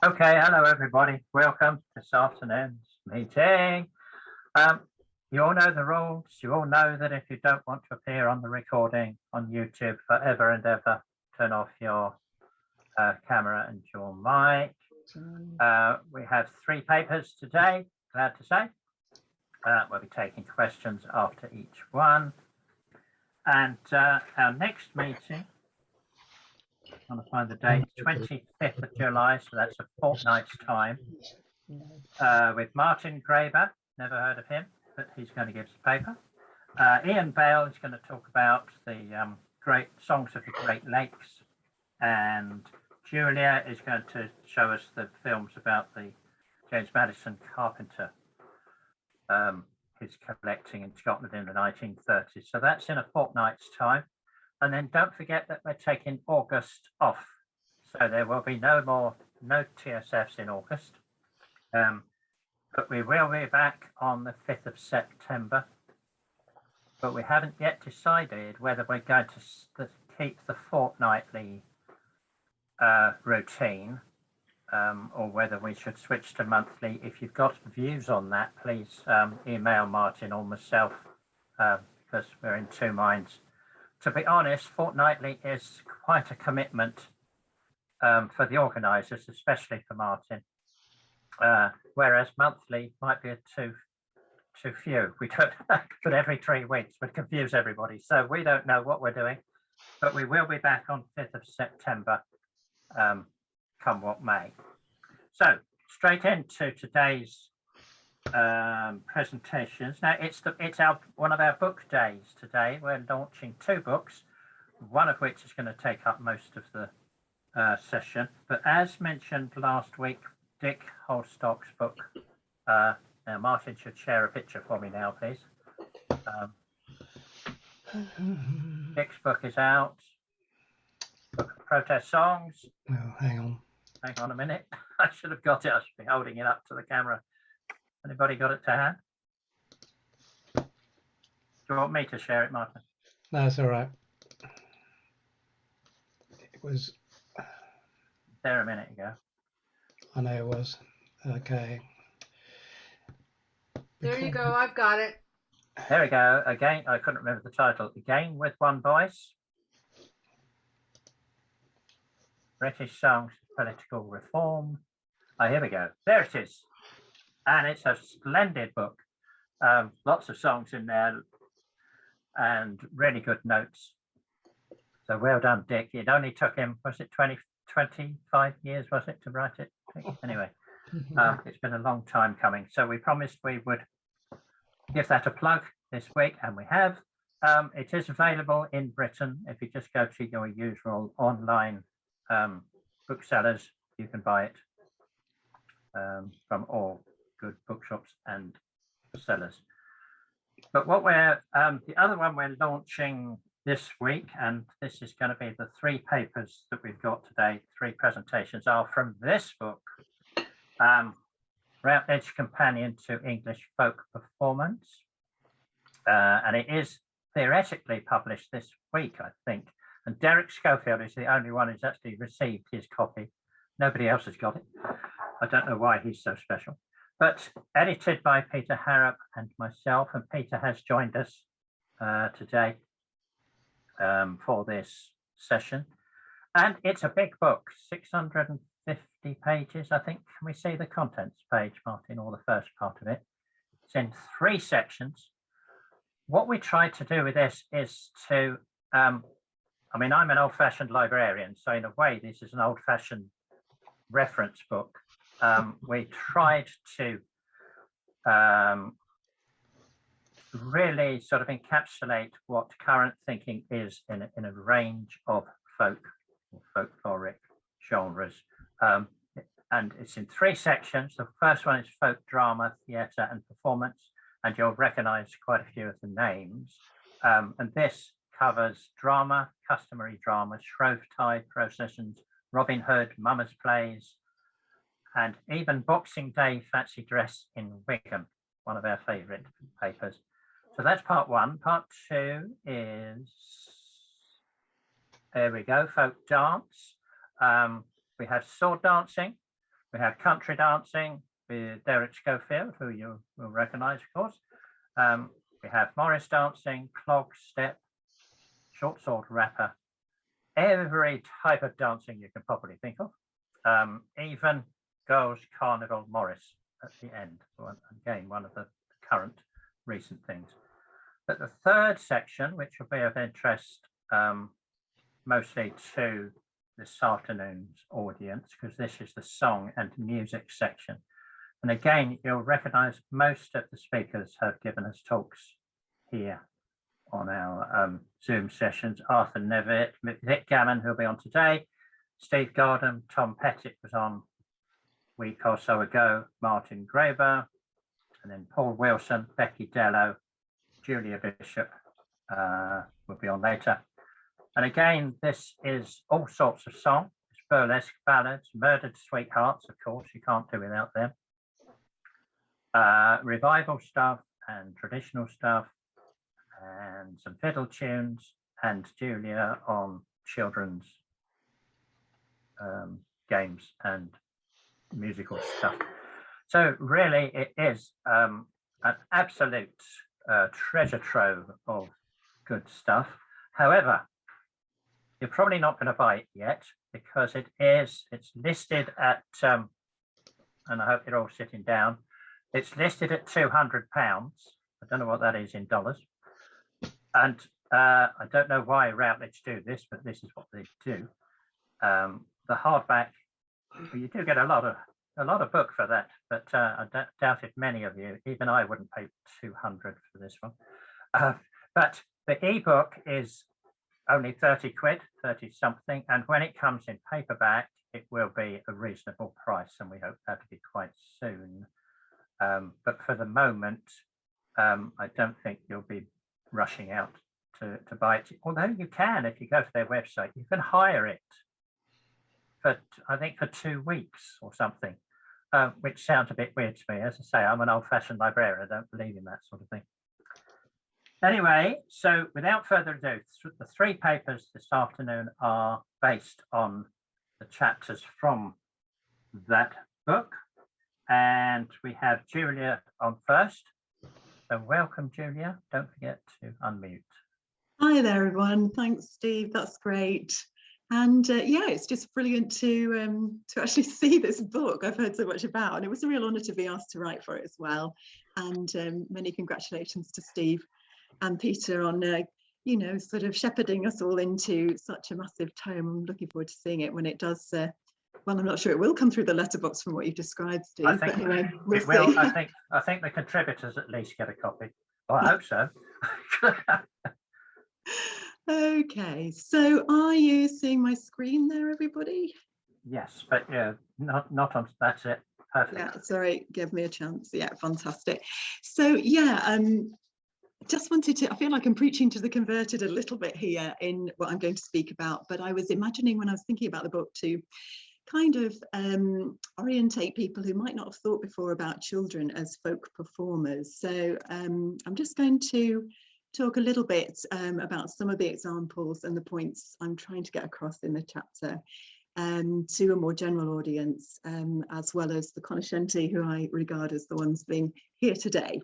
Okay, hello everybody. Welcome to this afternoon's meeting. Um, you all know the rules. You all know that if you don't want to appear on the recording on YouTube forever and ever, turn off your camera and your mic. We have 3 papers today, glad to say. We'll be taking questions after each one. And our next meeting, I'm going to find the date, 25th of July, so that's a fortnight's time, with Martin Graeber. Never heard of him, but he's going to give us a paper. Ian Bale is going to talk about the great songs of the Great Lakes, and Julia is going to show us the films about the James Madison Carpenter, his collecting in Scotland in the 1930s. So that's in a fortnight's time. And then don't forget that we're taking August off. So there will be no TSFs in August. But we will be back on the 5th of September. But we haven't yet decided whether we're going to keep the fortnightly routine or whether we should switch to monthly. If you've got views on that, please email Martin or myself, because we're in 2 minds. To be honest, fortnightly is quite a commitment for the organisers, especially for Martin. Whereas monthly might be too few. We don't, but every 3 weeks would confuse everybody. So we don't know what we're doing, but we will be back on 5th of September, come what may. So straight into today's presentations. Now it's one of our book days today. We're launching 2 books, one of which is going to take up most of the session. But as mentioned last week, Dick Holstock's book. Now Martin should share a picture for me now, please. Dick's book is out. Book of Protest Songs. Oh, hang on a minute. I should have got it. I should be holding it up to the camera. Anybody got it to hand? Do you want me to share it, Martin? No, it's all right. It was there a minute ago. I know it was. Okay. There you go. I've got it. There we go. Again, I couldn't remember the title. Again with One Voice. British Songs of Political Reform. Oh, here we go. There it is. And it's a splendid book. Lots of songs in there and really good notes. So well done, Dick. It only took him, was it 25 years, was it, to write it? Anyway, it's been a long time coming. So we promised we would give that a plug this week, and we have. It is available in Britain. If you just go to your usual online booksellers, you can buy it from all good bookshops and sellers. But what we're the other one we're launching this week, and this is going to be the 3 papers that we've got today, 3 presentations, are from this book, Routledge Companion to English Folk Performance, and it is theoretically published this week, I think, and Derek Schofield is the only one who's actually received his copy. Nobody else has got it. I don't know why he's so special, but edited by Peter Harrop and myself, and Peter has joined us today for this session. And it's a big book, 650 pages, I think. Can we see the contents page, Martin, or the first part of it? It's in 3 sections. What we tried to do with this is to, I mean, I'm an old-fashioned librarian, so in a way, this is an old-fashioned reference book. We tried to really sort of encapsulate what current thinking is in a range of folk or folkloric genres. And it's in 3 sections. The first one is folk drama, theatre and performance, and you'll recognise quite a few of the names. And this covers drama, customary dramas, Shrovetide processions, Robin Hood, mummers' plays, and even Boxing Day fancy dress in Wigan, one of our favourite papers. So that's part 1. Part 2 is, there we go, folk dance. We have sword dancing, We have country dancing with Derek Schofield, who you will recognise, of course. We have Morris dancing, clog, step, short sword, rapper, every type of dancing you can probably think of. Even Girls Carnival Morris at the end. Again, one of the current recent things. But the third section, which will be of interest mostly to this afternoon's audience, because this is the song and music section. And again, you'll recognise most of the speakers have given us talks here on our Zoom sessions. Arthur Nevitt, Vic Gammon, who'll be on today, Steve Gardam, Tom Pettit was on a week or so ago, Martin Graeber, and then Paul Wilson, Becky Dello, Julia Bishop will be on later. And again, this is all sorts of songs, burlesque ballads, murdered sweethearts, of course, you can't do without them. Revival stuff and traditional stuff, and some fiddle tunes, and Julia on children's games and musical stuff. So really it is an absolute treasure trove of good stuff. However, you're probably not going to buy it yet because it's listed at, and I hope you're all sitting down, it's listed at £200. I don't know what that is in dollars. And I don't know why Routledge do this, but this is what they do. The hardback, you do get a lot of book for that, but I doubt if many of you, even I wouldn't pay 200 for this one. But the ebook is only 30 quid, 30 something, and when it comes in paperback, it will be a reasonable price, and we hope that to be quite soon. But for the moment, I don't think you'll be rushing out to buy it. Although you can, if you go to their website, you can hire it for, I think, for 2 weeks or something, which sounds a bit weird to me. As I say, I'm an old-fashioned librarian. I don't believe in that sort of thing. Anyway, so without further ado, the 3 papers this afternoon are based on the chapters from that book. And we have Julia on first. So welcome, Julia. Don't forget to unmute. Hi there, everyone. Thanks, Steve. That's great. And yeah, it's just brilliant to actually see this book I've heard so much about. And it was a real honour to be asked to write for it as well. And many congratulations to Steve and Peter on, you know, sort of shepherding us all into such a massive tome. I'm looking forward to seeing it when it does. Well, I'm not sure it will come through the letterbox from what you've described, Steve. I think but anyway, we'll it will. see. I think the contributors at least get a copy. Well, I hope so. Okay, so are you seeing my screen there, everybody? Yes, but yeah, not on. That's it. Perfect. Yeah, sorry, give me a chance. Yeah, fantastic. So yeah, just wanted to, I feel like I'm preaching to the converted a little bit here in what I'm going to speak about, but I was imagining when I was thinking about the book to kind of orientate people who might not have thought before about children as folk performers. So I'm just going to talk a little bit about some of the examples and the points I'm trying to get across in the chapter to a more general audience, as well as the conoscenti who I regard as the ones being here today.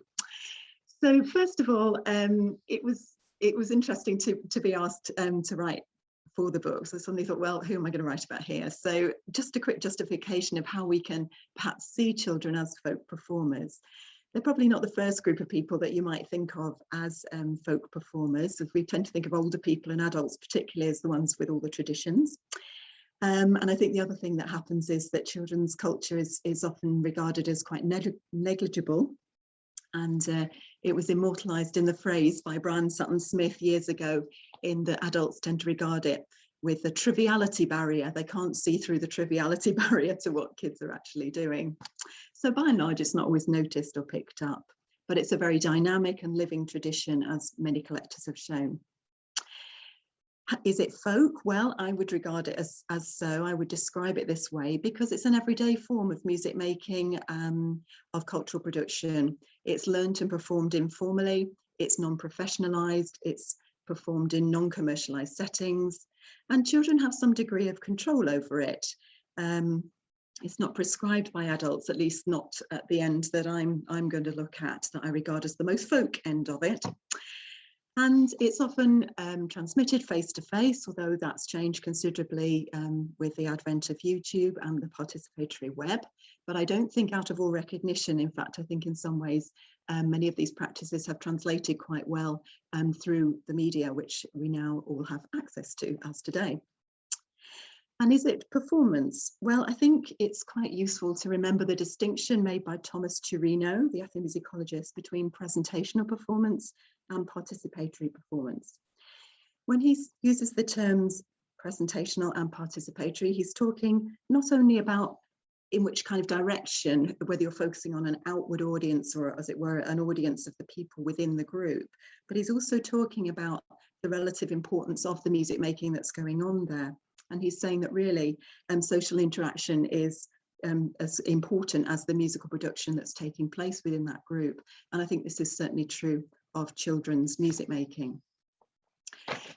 So first of all, it was interesting to be asked to write for the book. So I suddenly thought, well, who am I going to write about here? So just a quick justification of how we can perhaps see children as folk performers. They're probably not the first group of people that you might think of as folk performers. We tend to think of older people and adults particularly as the ones with all the traditions. And I think the other thing that happens is that children's culture is often regarded as quite negligible. And it was immortalised in the phrase by Brian Sutton Smith years ago in that adults tend to regard it with the triviality barrier. They can't see through the triviality barrier to what kids are actually doing. So by and large, it's not always noticed or picked up, but it's a very dynamic and living tradition, as many collectors have shown. Is it folk? Well, I would regard it as so. I would describe it this way because it's an everyday form of music making, of cultural production. It's learnt and performed informally. It's non-professionalised. It's performed in non-commercialised settings, and children have some degree of control over it. It's not prescribed by adults, at least not at the end that I'm going to look at, that I regard as the most folk end of it. And it's often transmitted face to face, although that's changed considerably with the advent of YouTube and the participatory web. But I don't think out of all recognition. In fact, I think in some ways many of these practices have translated quite well through the media, which we now all have access to as today. And is it performance? Well, I think it's quite useful to remember the distinction made by Thomas Turino, the ethnomusicologist, between presentational performance and participatory performance. When he uses the terms presentational and participatory, he's talking not only about in which kind of direction, whether you're focusing on an outward audience or, as it were, an audience of the people within the group, but he's also talking about the relative importance of the music making that's going on there. And he's saying that really social interaction is as important as the musical production that's taking place within that group. And I think this is certainly true of children's music making.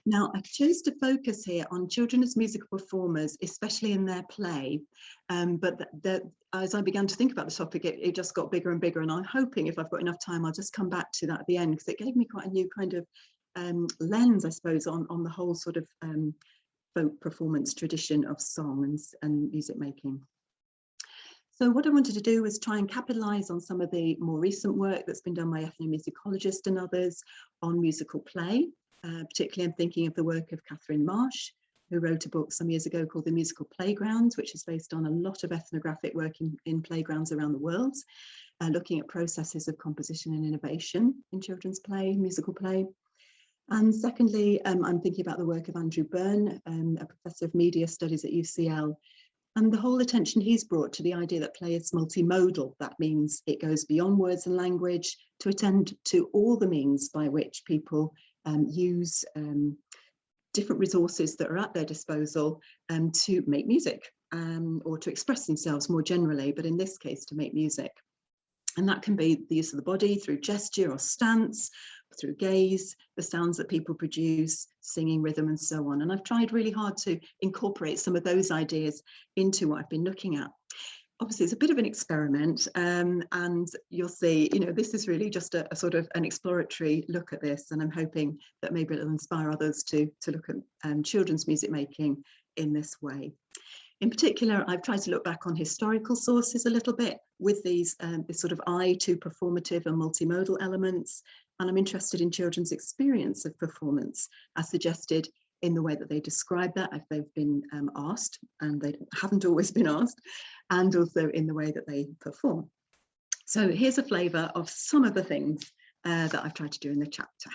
Now, I chose to focus here on children as musical performers, especially in their play. But as I began to think about the topic, it just got bigger and bigger. And I'm hoping if I've got enough time, I'll just come back to that at the end, because it gave me quite a new kind of lens, I suppose, on the whole sort of folk performance tradition of song and music making. So what I wanted to do was try and capitalise on some of the more recent work that's been done by ethnomusicologists and others on musical play. Particularly I'm thinking of the work of Catherine Marsh, who wrote a book some years ago called The Musical Playgrounds, which is based on a lot of ethnographic work in playgrounds around the world, looking at processes of composition and innovation in children's play, musical play. And secondly, I'm thinking about the work of Andrew Byrne, a professor of media studies at UCL, and the whole attention he's brought to the idea that play is multimodal. That means it goes beyond words and language to attend to all the means by which people use different resources that are at their disposal to make music or to express themselves more generally, but in this case to make music. And that can be the use of the body through gesture or stance, through gaze, the sounds that people produce, singing, rhythm, and so on. And I've tried really hard to incorporate some of those ideas into what I've been looking at. Obviously, it's a bit of an experiment, and you'll see, you know, this is really just a sort of an exploratory look at this, and I'm hoping that maybe it'll inspire others to look at children's music making in this way. In particular, I've tried to look back on historical sources a little bit with these this sort of eye to performative and multimodal elements, and I'm interested in children's experience of performance as suggested in the way that they describe that if they've been asked, and they haven't always been asked, and also in the way that they perform. So here's a flavour of some of the things that I've tried to do in the chapter.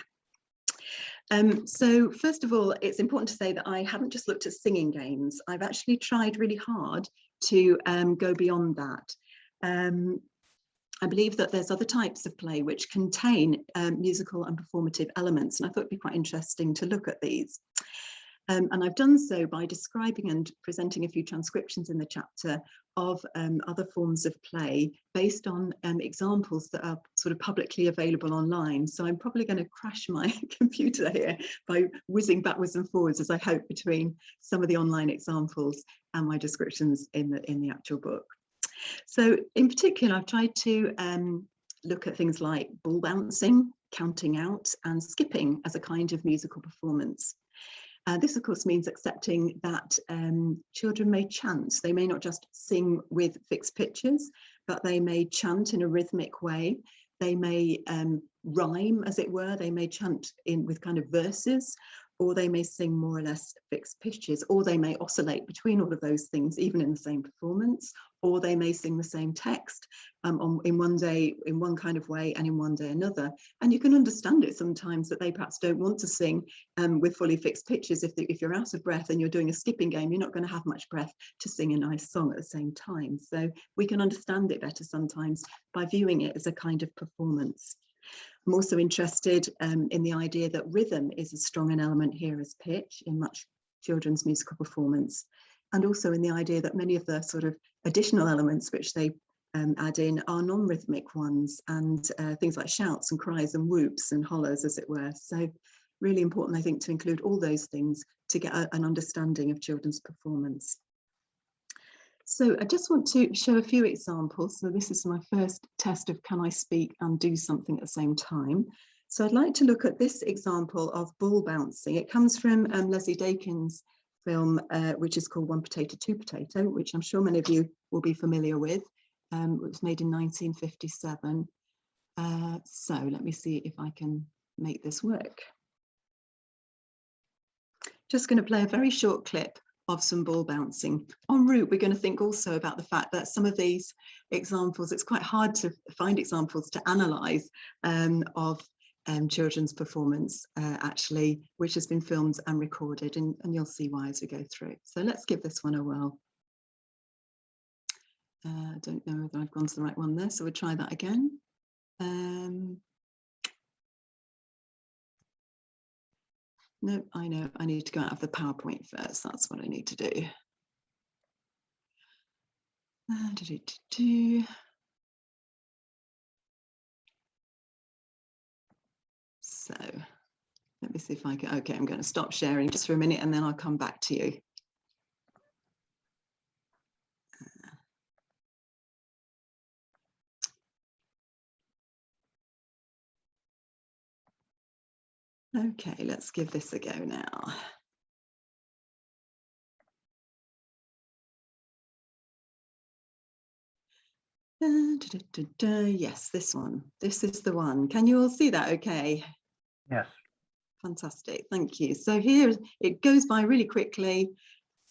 So first of all, it's important to say that I haven't just looked at singing games. I've actually tried really hard to go beyond that. I believe that there's other types of play which contain musical and performative elements, and I thought it'd be quite interesting to look at these. And I've done so by describing and presenting a few transcriptions in the chapter of other forms of play based on examples that are sort of publicly available online. So I'm probably going to crash my computer here by whizzing backwards and forwards, as I hope, between some of the online examples and my descriptions in the actual book. So in particular, I've tried to look at things like ball bouncing, counting out, and skipping as a kind of musical performance. This, of course, means accepting that children may chant. They may not just sing with fixed pitches, but they may chant in a rhythmic way. They may rhyme, as it were. They may chant with kind of verses, or they may sing more or less fixed pitches, or they may oscillate between all of those things, even in the same performance, or they may sing the same text in one day in one kind of way and in one day another. And you can understand it sometimes that they perhaps don't want to sing with fully fixed pitches. If you're out of breath and you're doing a skipping game, you're not going to have much breath to sing a nice song at the same time. So we can understand it better sometimes by viewing it as a kind of performance. I'm also interested in the idea that rhythm is as strong an element here as pitch in much children's musical performance, and also in the idea that many of the sort of additional elements which they add in are non-rhythmic ones, and things like shouts and cries and whoops and hollers, as it were. So really important, I think, to include all those things to get an understanding of children's performance. So I just want to show a few examples. So this is my first test of can I speak and do something at the same time. So I'd like to look at this example of ball bouncing. It comes from Leslie Dakin's film, which is called One Potato, Two Potato, which I'm sure many of you will be familiar with. It was made in 1957. So let me see if I can make this work. Just going to play a very short clip of some ball bouncing. En route, we're going to think also about the fact that some of these examples, it's quite hard to find examples to analyse of children's performance actually, which has been filmed and recorded, and you'll see why as we go through. So let's give this one a whirl. I don't know whether I've gone to the right one there, so we'll try that again. No, I know I need to go out of the PowerPoint first. That's what I need to do. So let me see if I can. Okay, I'm going to stop sharing just for a minute and then I'll come back to you. Okay, let's give this a go now. Yes, this one. This is the one. Can you all see that okay? Yes. Fantastic, thank you. So here it goes by really quickly.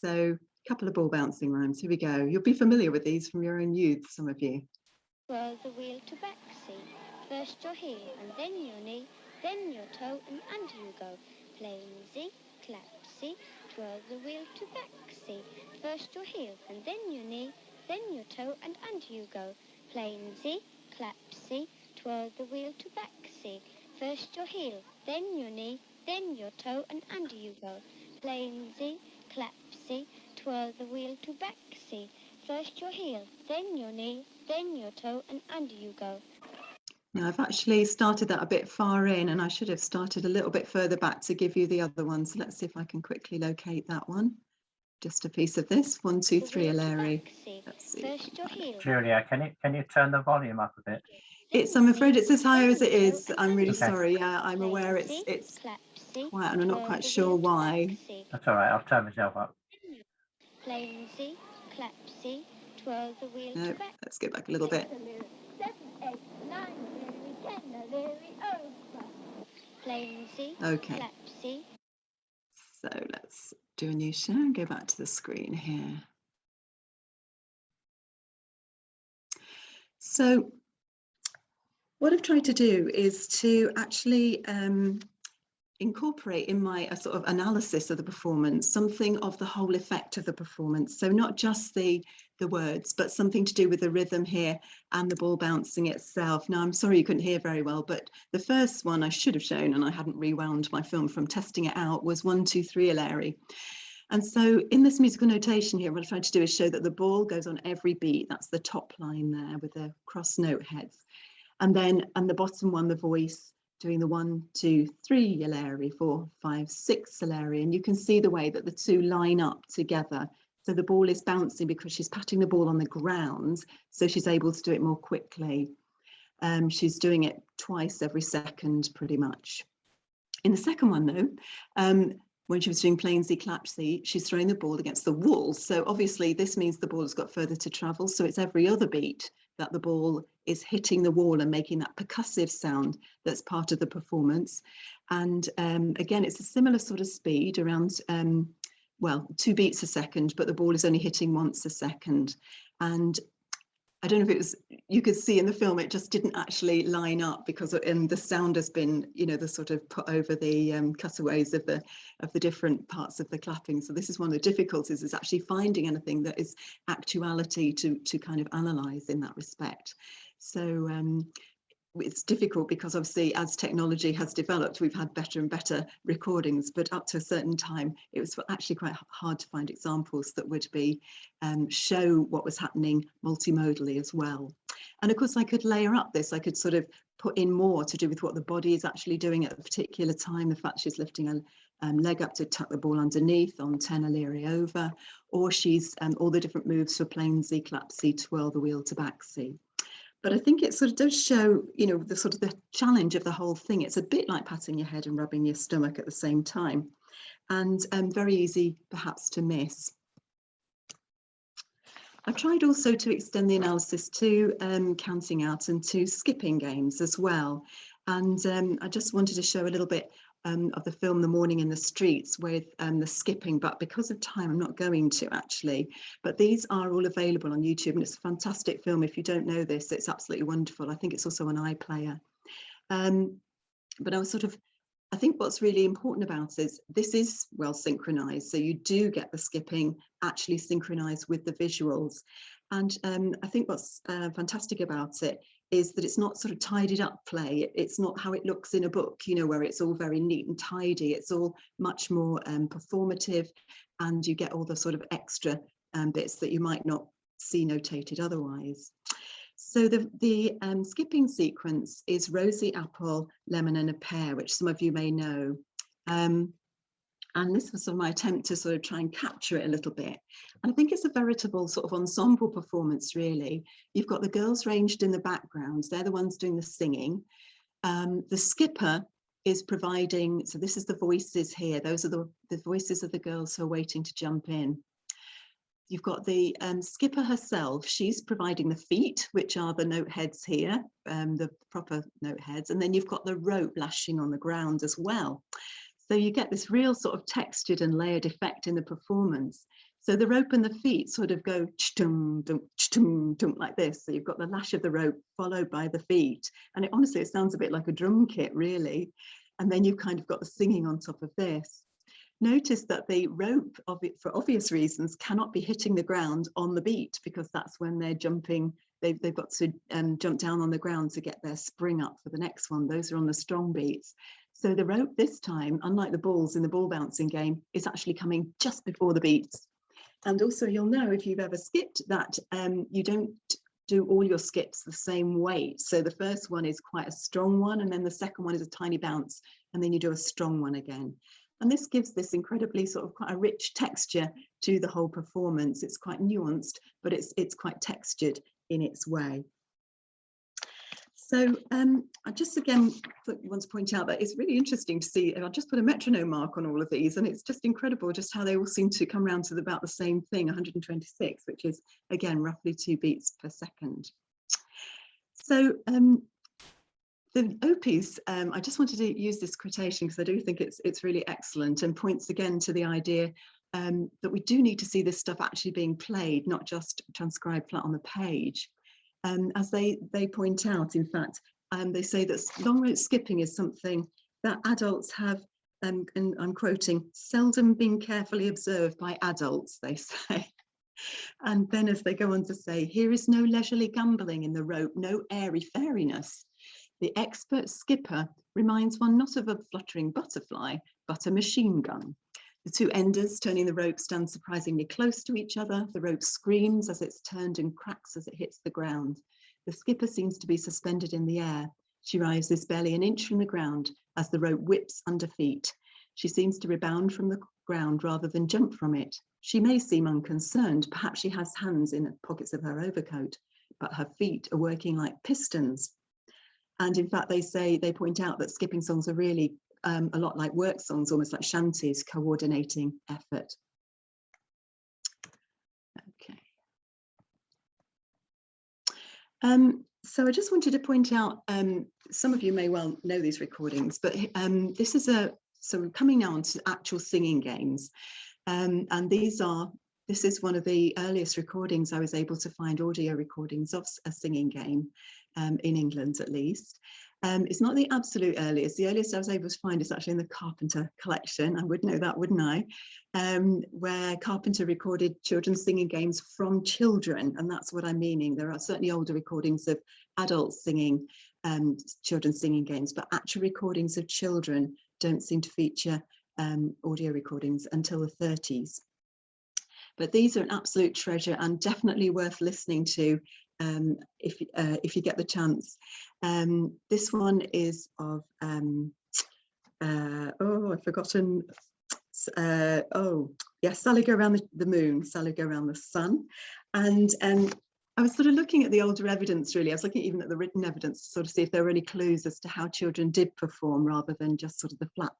So a couple of ball bouncing rhymes. Here we go. You'll be familiar with these from your own youth, some of you. Twirl the wheel to backsea, first your heel and then your knee, then your toe and under you go. Plainsy, clapsy, twirl the wheel to backsea, first your heel and then your knee, then your toe and under you go. Plainsy, clapsy, twirl the wheel to backsea, first your heel, then your knee, then your toe and under you go. Plainsy, clapsy, twirl the wheel to backsea, first your heel, then your knee, then your toe and under you go. Now I've actually started that a bit far in and I should have started a little bit further back to give you the other one. So let's see if I can quickly locate that one. Just a piece of this. 1, 2, 3, Larry. Let's see. Julia, can you turn the volume up a bit? I'm afraid it's as high as it is. I'm really sorry. Yeah, I'm aware it's quiet and I'm not quite sure why. That's all right. I'll turn myself up. Plainsy, clapsy, twirl the wheel No, to back. let's go back a little bit. 7, 8, 9, Plainsy, okay. clapsy. So let's do a new share and go back to the screen here. So what I've tried to do is to actually incorporate in my sort of analysis of the performance something of the whole effect of the performance. So not just the words, but something to do with the rhythm here and the ball bouncing itself. Now, I'm sorry you couldn't hear very well, but the first one I should have shown, and I hadn't rewound my film from testing it out, was 1, 2, 3, Larry. And so in this musical notation here, what I'm trying to do is show that the ball goes on every beat. That's the top line there with the cross note heads. And then the bottom one, the voice, doing the 1, 2, 3, Larry, 4, 5, 6, Larry. And you can see the way that the two line up together. So the ball is bouncing because she's patting the ball on the ground, so she's able to do it more quickly. She's doing it twice every second, pretty much. In the second one, though, when she was doing plainsy clapsy, she's throwing the ball against the wall. So obviously this means the ball has got further to travel. So it's every other beat that the ball is hitting the wall and making that percussive sound that's part of the performance. And again, it's a similar sort of speed, around, well, 2 beats a second, but the ball is only hitting once a second. And I don't know if it was, you could see in the film, it just didn't actually line up because the sound has been, you know, the sort of put over the cutaways of the different parts of the clapping. So this is one of the difficulties, is actually finding anything that is actuality to kind of analyze in that respect. So it's difficult because obviously as technology has developed, we've had better and better recordings, but up to a certain time, it was actually quite hard to find examples that would be show what was happening multimodally as well. And of course, I could layer up this, I could sort of put in more to do with what the body is actually doing at a particular time, the fact she's lifting leg up to tuck the ball underneath, on 10 a leerie over, or she's all the different moves for plainsy, clapsy, twirl the wheel to backsy. But I think it sort of does show, you know, the sort of the challenge of the whole thing. It's a bit like patting your head and rubbing your stomach at the same time, and very easy perhaps to miss. I've tried also to extend the analysis to counting out and to skipping games as well. And I just wanted to show a little bit of the film The Morning in the Streets with the skipping, but because of time, I'm not going to actually. But these are all available on YouTube, and it's a fantastic film. If you don't know this, it's absolutely wonderful. I think it's also on iPlayer. But I think what's really important about it is this is well synchronized. So you do get the skipping actually synchronized with the visuals. And I think what's fantastic about it is that it's not sort of tidied up play. It's not how it looks in a book, you know, where it's all very neat and tidy. It's all much more performative, and you get all the sort of extra bits that you might not see notated otherwise. So the skipping sequence is rosy, apple, lemon and a pear, which some of you may know. And this was sort of my attempt to sort of try and capture it a little bit. And I think it's a veritable sort of ensemble performance, really. You've got the girls ranged in the background. They're the ones doing the singing. The skipper is providing, so this is the voices here. Those are the voices of the girls who are waiting to jump in. You've got the skipper herself. She's providing the feet, which are the note heads here, the proper note heads. And then you've got the rope lashing on the ground as well. So you get this real sort of textured and layered effect in the performance. So the rope and the feet sort of go like this. So you've got the lash of the rope followed by the feet. And honestly, it sounds a bit like a drum kit, really. And then you've kind of got the singing on top of this. Notice that the rope, for obvious reasons, cannot be hitting the ground on the beat, because that's when they're jumping. They've got to jump down on the ground to get their spring up for the next one. Those are on the strong beats. So the rope this time, unlike the balls in the ball bouncing game, is actually coming just before the beats. And also you'll know, if you've ever skipped, that you don't do all your skips the same weight. So the first one is quite a strong one, and then the second one is a tiny bounce, and then you do a strong one again. And this gives this incredibly sort of quite a rich texture to the whole performance. It's quite nuanced, but it's quite textured in its way. So I just again want to point out that it's really interesting to see, and I'll just put a metronome mark on all of these, and it's just incredible just how they all seem to come around to about the same thing, 126, which is again roughly 2 beats per second. So the OPs, I just wanted to use this quotation because I do think it's really excellent, and points again to the idea that we do need to see this stuff actually being played, not just transcribed flat on the page. As they point out, in fact, they say that long route skipping is something that adults have, and I'm quoting, seldom been carefully observed by adults, they say. And then as they go on to say, here is no leisurely gambling in the rope, no airy fairiness. The expert skipper reminds one not of a fluttering butterfly, but a machine gun. The two enders turning the rope stand surprisingly close to each other. The rope screams as it's turned and cracks as it hits the ground. The skipper seems to be suspended in the air. She rises barely an inch from the ground as the rope whips under feet. She seems to rebound from the ground rather than jump from it. She may seem unconcerned. Perhaps she has hands in the pockets of her overcoat, but her feet are working like pistons. And in fact, they point out that skipping songs are really a lot like work songs, almost like shanties, coordinating effort. Okay. So I just wanted to point out, some of you may well know these recordings, but this is so we're coming now on to actual singing games. And this is one of the earliest recordings I was able to find, audio recordings of a singing game in England, at least. It's not the absolute earliest. The earliest I was able to find is actually in the Carpenter collection. I would know that, wouldn't I? Where Carpenter recorded children's singing games from children, and that's what I'm meaning. There are certainly older recordings of adults singing children's singing games, but actual recordings of children don't seem to feature audio recordings until the 30s. But these are an absolute treasure and definitely worth listening to if you get the chance. This one is of, I've forgotten oh yes, Sally go around the moon, Sally go around the sun. And I was sort of looking at the older evidence, really. I was looking even at the written evidence to sort of see if there were any clues as to how children did perform rather than just sort of the flat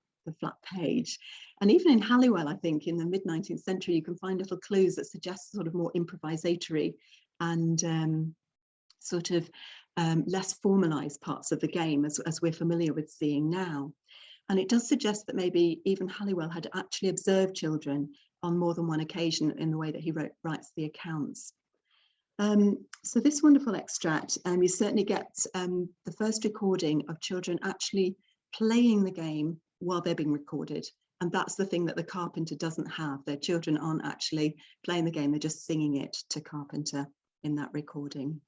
page. And even in Halliwell, I think in the mid-19th century, you can find little clues that suggest sort of more improvisatory and sort of less formalized parts of the game as we're familiar with seeing now. And it does suggest that maybe even Halliwell had actually observed children on more than one occasion in the way that he writes the accounts. So this wonderful extract, you certainly get the first recording of children actually playing the game while they're being recorded. And that's the thing that the Carpenter doesn't have. Their children aren't actually playing the game, they're just singing it to Carpenter in that recording.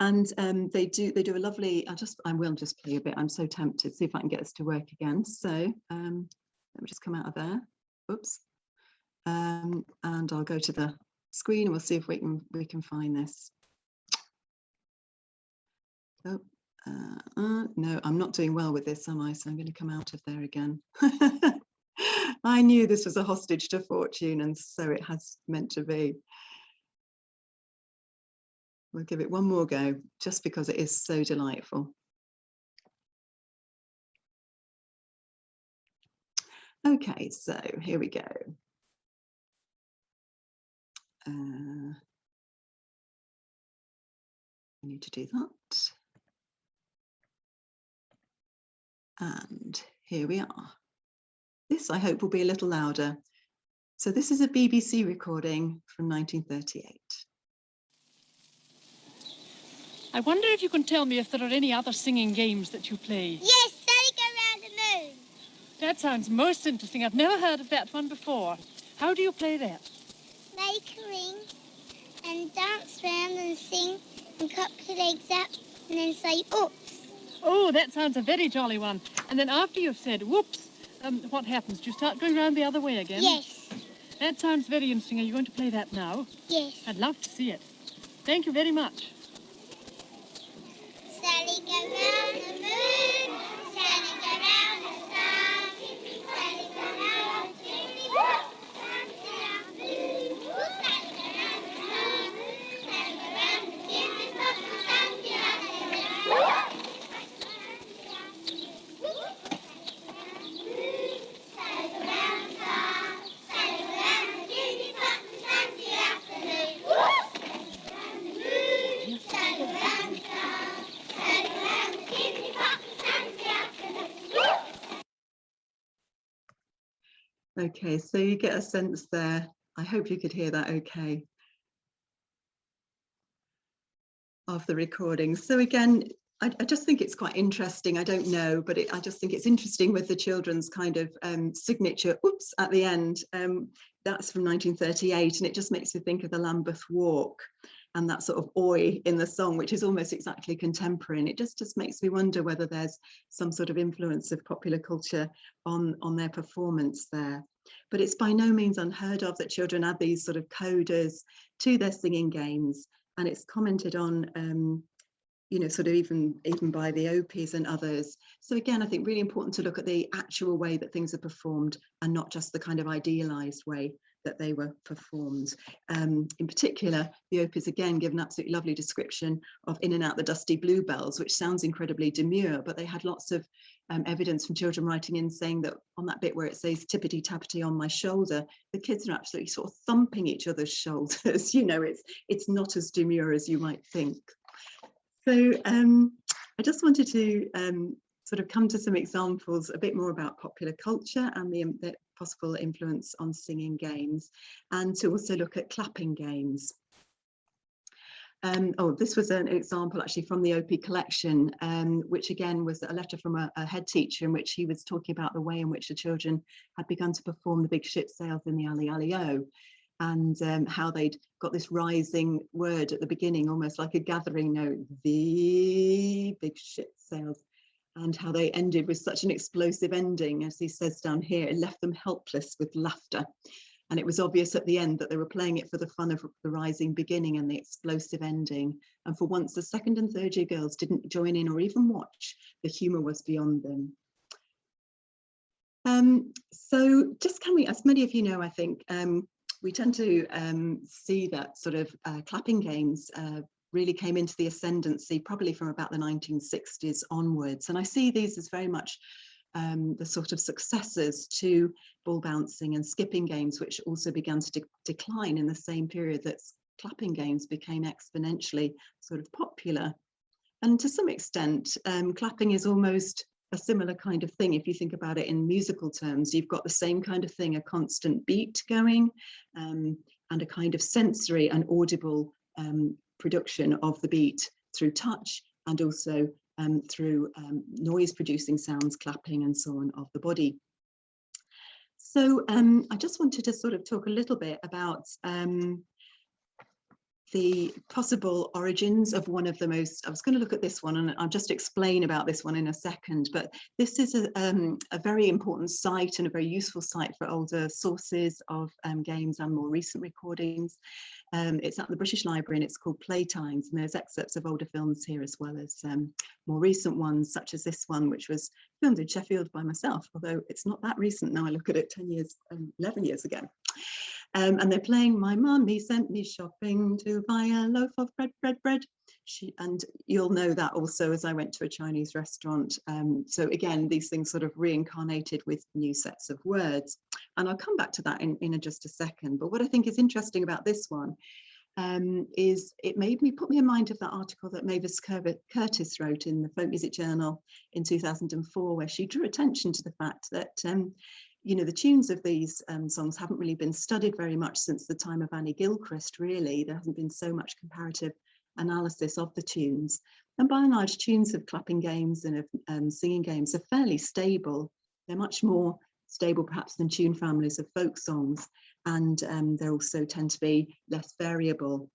And they do a lovely, I will just play a bit. I'm so tempted, see if I can get this to work again. So let me just come out of there. Oops. And I'll go to the screen and we'll see if we can find this. Oh, no, I'm not doing well with this, am I? So I'm going to come out of there again. I knew this was a hostage to fortune, and so it has meant to be. We'll give it one more go, just because it is so delightful. Okay, so here we go. I need to do that. And here we are. This, I hope, will be a little louder. So this is a BBC recording from 1938. I wonder if you can tell me if there are any other singing games that you play. Yes, Sally go round the moon. That sounds most interesting. I've never heard of that one before. How do you play that? Make a ring and dance round and sing and cock your legs up and then say, oops. Oh, that sounds a very jolly one. And then after you've said, whoops, what happens? Do you start going round the other way again? Yes. That sounds very interesting. Are you going to play that now? Yes. I'd love to see it. Thank you very much. Sally go round the moon, Sally go round the sun, Sally go round the chimney, Sally go round the moon, Sally go round the sun, Sally go round the chimney, Sally go round the moon. Okay, so you get a sense there. I hope you could hear that okay of the recording. So again, I just think it's quite interesting. I don't know, but I just think it's interesting with the children's kind of signature, oops, at the end. That's from 1938, and it just makes me think of the Lambeth Walk and that sort of oi in the song, which is almost exactly contemporary. And it just makes me wonder whether there's some sort of influence of popular culture on their performance there. But it's by no means unheard of that children add these sort of coders to their singing games. And it's commented on, you know, sort of even by the Opis and others. So again, I think really important to look at the actual way that things are performed and not just the kind of idealized way that they were performed. In particular, the Opis again give an absolutely lovely description of In and Out the Dusty Bluebells, which sounds incredibly demure, but they had lots of evidence from children writing in saying that on that bit where it says tippity tappity on my shoulder, the kids are absolutely sort of thumping each other's shoulders. You know, it's not as demure as you might think. So I just wanted to sort of come to some examples a bit more about popular culture and the possible influence on singing games, and to also look at clapping games. Oh, this was an example actually from the OP collection, which again was a letter from a head teacher in which he was talking about the way in which the children had begun to perform the big ship sails in the Ali Ali O, and how they'd got this rising word at the beginning, almost like a gathering note, the big ship sails, and how they ended with such an explosive ending. As he says down here, it left them helpless with laughter. And it was obvious at the end that they were playing it for the fun of the rising beginning and the explosive ending. And for once, the second and third year girls didn't join in or even watch. The humour was beyond them. So just can we, as many of you know, I think, we tend to see that sort of clapping games really came into the ascendancy probably from about the 1960s onwards. And I see these as very much the sort of successors to ball bouncing and skipping games, which also began to decline in the same period that clapping games became exponentially sort of popular. And to some extent, clapping is almost a similar kind of thing. If you think about it in musical terms, you've got the same kind of thing, a constant beat going, and a kind of sensory and audible production of the beat through touch, and also through noise producing sounds, clapping and so on of the body. So I just wanted to sort of talk a little bit about the possible origins of one of the most, I was going to look at this one and I'll just explain about this one in a second, but this is a very important site and a very useful site for older sources of games and more recent recordings. It's at the British Library and it's called Playtimes, and there's excerpts of older films here as well as more recent ones, such as this one, which was filmed in Sheffield by myself, although it's not that recent now. I look at it 10 years, 11 years ago. And they're playing "My Mummy Sent Me Shopping to Buy a Loaf of Bread. And you'll know that also as I went to a Chinese restaurant. So again, these things sort of reincarnated with new sets of words. And I'll come back to that in just a second. But what I think is interesting about this one is it put me in mind of that article that Mavis Curtis wrote in the Folk Music Journal in 2004, where she drew attention to the fact that you know, the tunes of these songs haven't really been studied very much since the time of Annie Gilchrist, really. There hasn't been so much comparative analysis of the tunes. And by and large, tunes of clapping games and of singing games are fairly stable. They're much more stable, perhaps, than tune families of folk songs. And they also tend to be less variable.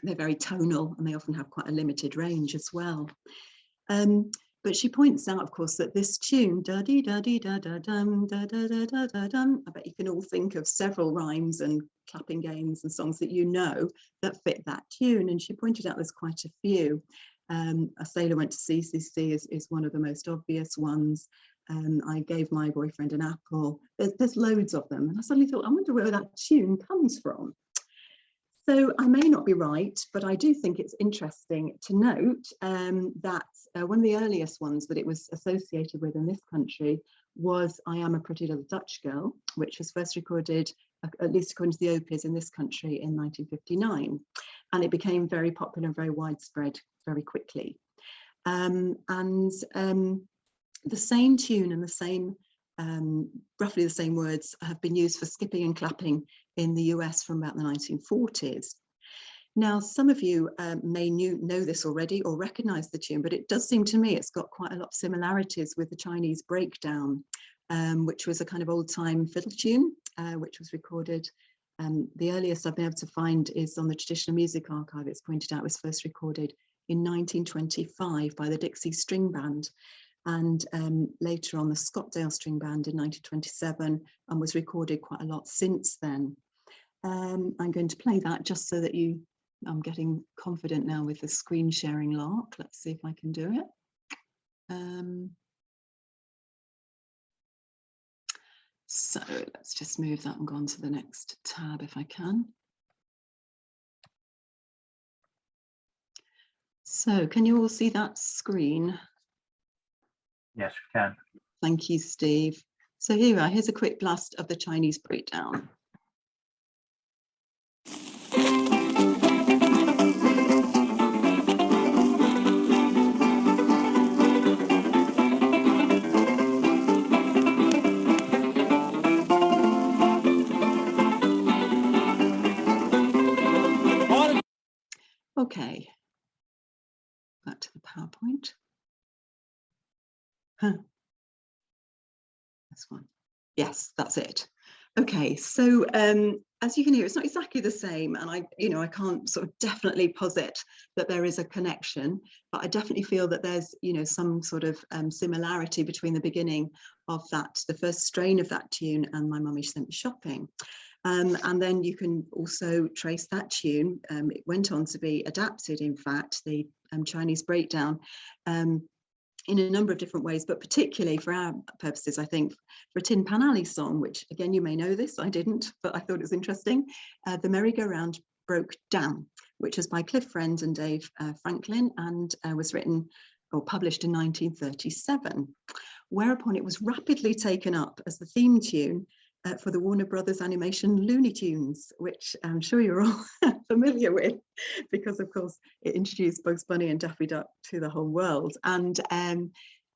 They're very tonal and they often have quite a limited range as well. But she points out, of course, that this tune, da-dee-da-dee-da-da-dum, da-da-da-da-da-dum, I bet you can all think of several rhymes and clapping games and songs that you know that fit that tune. And she pointed out there's quite a few. A Sailor Went to CCC is one of the most obvious ones. I Gave My Boyfriend an Apple. There's loads of them. And I suddenly thought, I wonder where that tune comes from. So I may not be right, but I do think it's interesting to note that one of the earliest ones that it was associated with in this country was I Am a Pretty Little Dutch Girl, which was first recorded, at least according to the Opies, in this country in 1959. And it became very popular and very widespread very quickly. The same tune and the same, roughly the same words have been used for skipping and clapping in the US from about the 1940s. Now, some of you may know this already or recognize the tune, but it does seem to me it's got quite a lot of similarities with the Chinese breakdown, which was a kind of old time fiddle tune, which was recorded. The earliest I've been able to find is on the Traditional Music Archive. It's pointed out it was first recorded in 1925 by the Dixie String Band. And later on the Scottdale String Band in 1927, and was recorded quite a lot since then. I'm going to play that just so that I'm getting confident now with the screen sharing lark. Let's see if I can do it. So let's just move that and go on to the next tab if I can. So can you all see that screen? Yes, we can. Thank you, Steve. So here we are. Here's a quick blast of the Chinese breakdown. Okay. Back to the PowerPoint. This one. Yes, that's it. Okay, so as you can hear, it's not exactly the same, and I can't sort of definitely posit that there is a connection, but I definitely feel that there's some sort of similarity between the beginning of the first strain of that tune and My Mummy Sent Me Shopping. And then you can also trace that tune. It went on to be adapted, in fact, the Chinese breakdown in a number of different ways, but particularly for our purposes, I think, for a Tin Pan Alley song, which again, you may know this, I didn't, but I thought it was interesting. The Merry-Go-Round Broke Down, which was by Cliff Friend and Dave Franklin, and was written or published in 1937, whereupon it was rapidly taken up as the theme tune for the Warner Brothers animation Looney Tunes, which I'm sure you're all familiar with, because of course it introduced Bugs Bunny and Daffy Duck to the whole world. And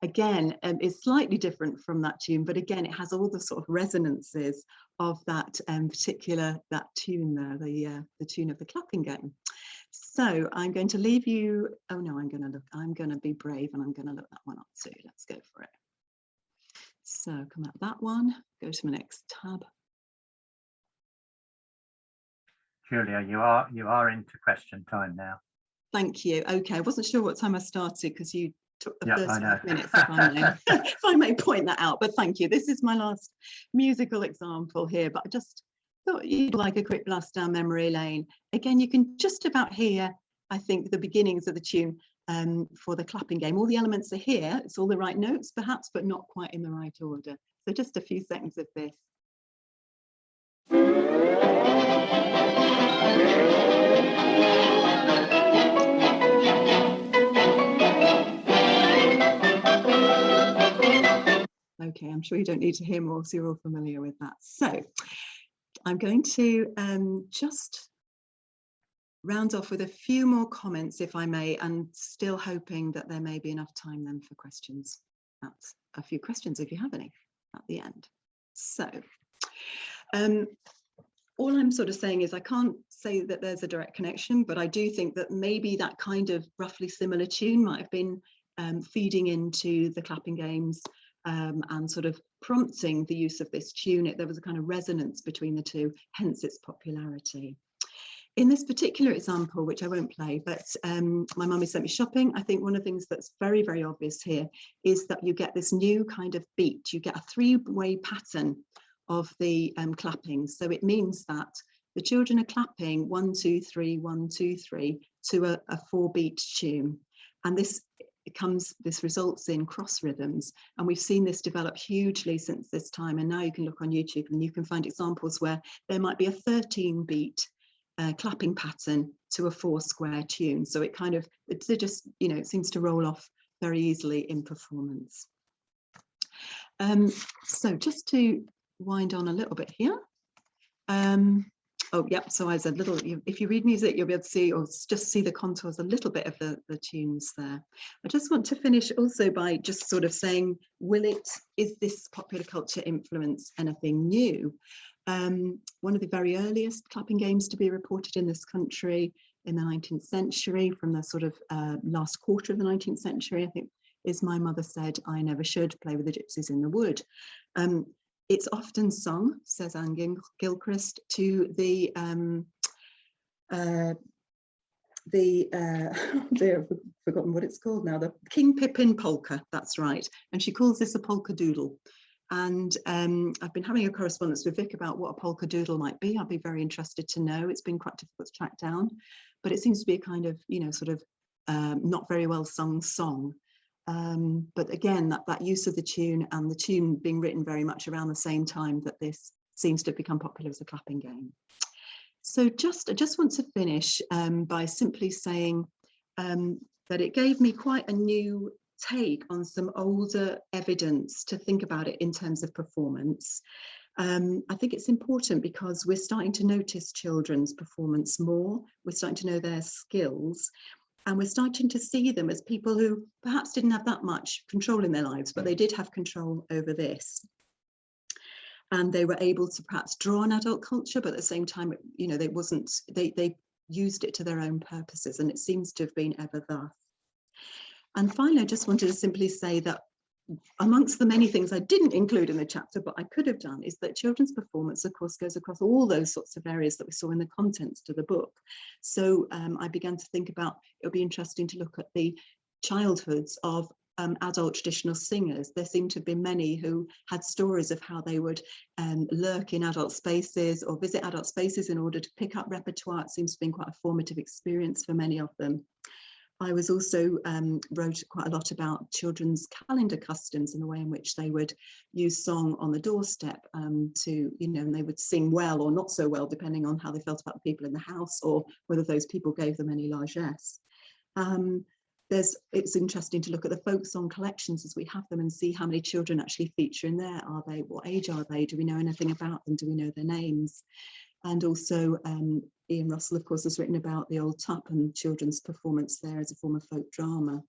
again, it's slightly different from that tune, but again, it has all the sort of resonances of that that tune there, the tune of the clapping game. So I'm going to leave you. Oh no, I'm going to be brave and I'm going to look that one up too. Let's go for it. So come out that one, go to my next tab. Julia, you are into question time now. Thank you. Okay, I wasn't sure what time I started because you took the first 5 minutes, if I may point that out, but thank you. This is my last musical example here, but I just thought you'd like a quick blast down memory lane. Again, you can just about hear, I think, the beginnings of the tune for the clapping game. All the elements are here. It's all the right notes, perhaps, but not quite in the right order. So just a few seconds of this. Okay, I'm sure you don't need to hear more, so you're all familiar with that. So I'm going to just round off with a few more comments, if I may, and still hoping that there may be enough time then for questions. That's a few questions if you have any at the end. So all I'm sort of saying is I can't say that there's a direct connection, but I do think that maybe that kind of roughly similar tune might have been feeding into the clapping games and sort of prompting the use of this tune. There was a kind of resonance between the two, hence its popularity. In this particular example, which I won't play, but my mummy sent me shopping, I think one of the things that's very, very obvious here is that you get this new kind of beat. You get a three-way pattern of the clapping. So it means that the children are clapping 1, 2, 3, 1, 2, 3 to a 4-beat tune. And this results in cross rhythms. And we've seen this develop hugely since this time. And now you can look on YouTube and you can find examples where there might be a 13-beat clapping pattern to a 4-square tune. So it kind of, it just, you know, it seems to roll off very easily in performance. So just to wind on a little bit here. Oh, yeah, so as a little, if you read music, you'll be able to see or just see the contours, a little bit of the tunes there. I just want to finish also by just sort of saying, is this popular culture influence anything new? One of the very earliest clapping games to be reported in this country in the 19th century, from the sort of last quarter of the 19th century, I think, is My Mother Said I Never Should Play with the Gypsies in the Wood. It's often sung, says Anne Gilchrist, to the I've forgotten what it's called now, the King Pippin polka, that's right. And she calls this a polka doodle. And I've been having a correspondence with Vic about what a polka doodle might be. I'd be very interested to know. It's been quite difficult to track down, but it seems to be a kind of, you know, sort of not very well sung song. But again, that use of the tune and the tune being written very much around the same time that this seems to have become popular as a clapping game. So I just want to finish by simply saying that it gave me quite a new take on some older evidence to think about it in terms of performance. I think it's important because we're starting to notice children's performance more. We're starting to know their skills. And we're starting to see them as people who perhaps didn't have that much control in their lives, but they did have control over this. And they were able to perhaps draw on adult culture, but at the same time, you know, they used it to their own purposes, and it seems to have been ever thus. And finally, I just wanted to simply say that amongst the many things I didn't include in the chapter, but I could have done, is that children's performance, of course, goes across all those sorts of areas that we saw in the contents to the book. So I began to think about, it would be interesting to look at the childhoods of adult traditional singers. There seem to have been many who had stories of how they would lurk in adult spaces or visit adult spaces in order to pick up repertoire. It seems to have been quite a formative experience for many of them. I was also wrote quite a lot about children's calendar customs and the way in which they would use song on the doorstep to, you know, and they would sing well or not so well, depending on how they felt about the people in the house or whether those people gave them any largesse. It's interesting to look at the folk song collections as we have them and see how many children actually feature in there. Are they, what age are they? Do we know anything about them? Do we know their names? And also Ian Russell, of course, has written about the old Tup and children's performance there as a form of folk drama.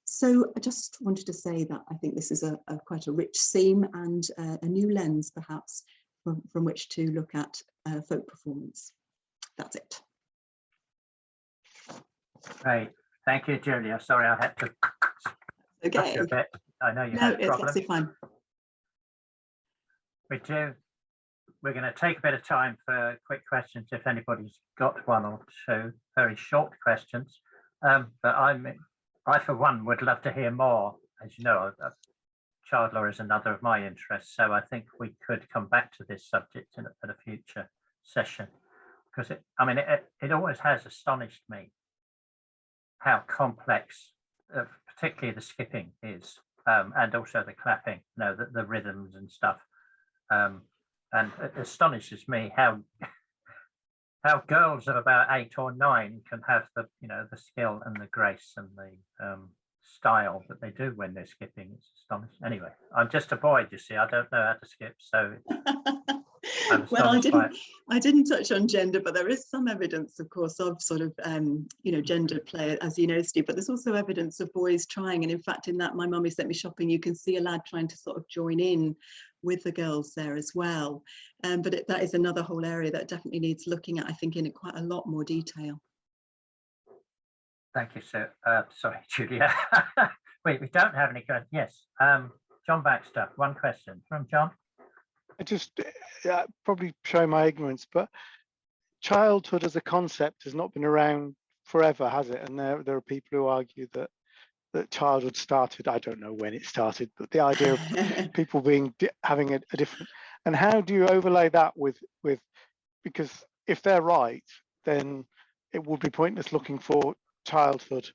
So I just wanted to say that I think this is quite a rich theme and a new lens, perhaps, from which to look at folk performance. That's it. Great. Thank you, Julia. Sorry, I had to Okay. a bit. I know you No, had a it's problem. absolutely fine. We're going to take a bit of time for quick questions if anybody's got one or two very short questions. But I, for one, would love to hear more. As you know, child law is another of my interests, so I think we could come back to this subject at a future session, because it always has astonished me how complex, particularly the skipping is, and also the clapping, you know, the rhythms and stuff. And it astonishes me how girls of about 8 or 9 can have the, you know, the skill and the grace and the style that they do when they're skipping. It's astonishing. Anyway, I'm just a boy, you see. I don't know how to skip, so well, I didn't touch on gender, but there is some evidence, of course, of sort of you know, gender play, as you know, Steve, but there's also evidence of boys trying. And in fact, in that My Mummy Sent Me Shopping, you can see a lad trying to sort of join in with the girls there as well. But that is another whole area that definitely needs looking at, I think, in quite a lot more detail. Thank you, sir. Sorry, Julia. Wait, we don't have any questions. Yes, John Baxter, one question from John. I just probably showing my ignorance, but childhood as a concept has not been around forever, has it? And there are people who argue that childhood started, I don't know when it started, but the idea of people having a different, and how do you overlay that with, because if they're right, then it would be pointless looking for childhood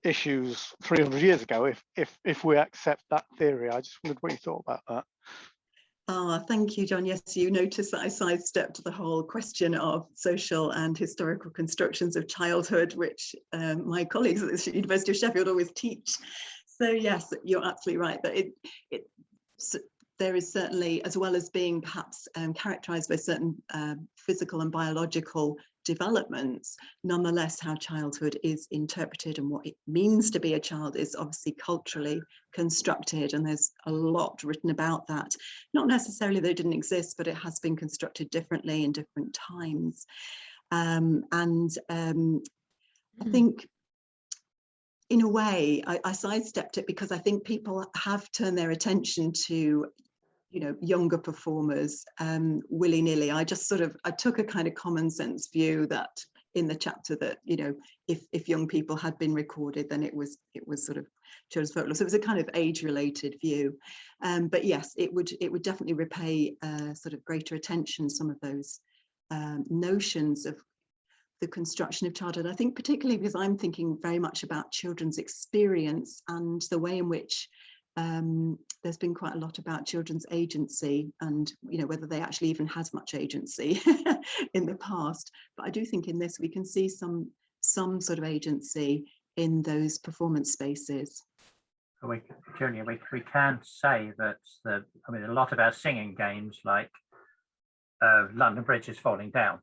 issues 300 years ago if we accept that theory. I just wondered what you thought about that. Thank you, John. Yes, you notice that I sidestepped the whole question of social and historical constructions of childhood, which my colleagues at the University of Sheffield always teach. So yes, you're absolutely right that there is certainly, as well as being perhaps characterized by certain physical and biological developments, nonetheless how childhood is interpreted and what it means to be a child is obviously culturally constructed, and there's a lot written about that. Not necessarily that it didn't exist, but it has been constructed differently in different times. I think in a way I sidestepped it because I think people have turned their attention to, you know, younger performers willy-nilly. I took a kind of common sense view that in the chapter that, you know, if young people had been recorded, then it was sort of children's folklore. So it was a kind of age-related view. But yes, it would definitely repay sort of greater attention some of those notions of the construction of childhood. I think particularly because I'm thinking very much about children's experience and the way in which there's been quite a lot about children's agency and, you know, whether they actually even has much agency in the past. But I do think in this we can see some sort of agency in those performance spaces. Julia, we can say that a lot of our singing games like London Bridge is Falling Down,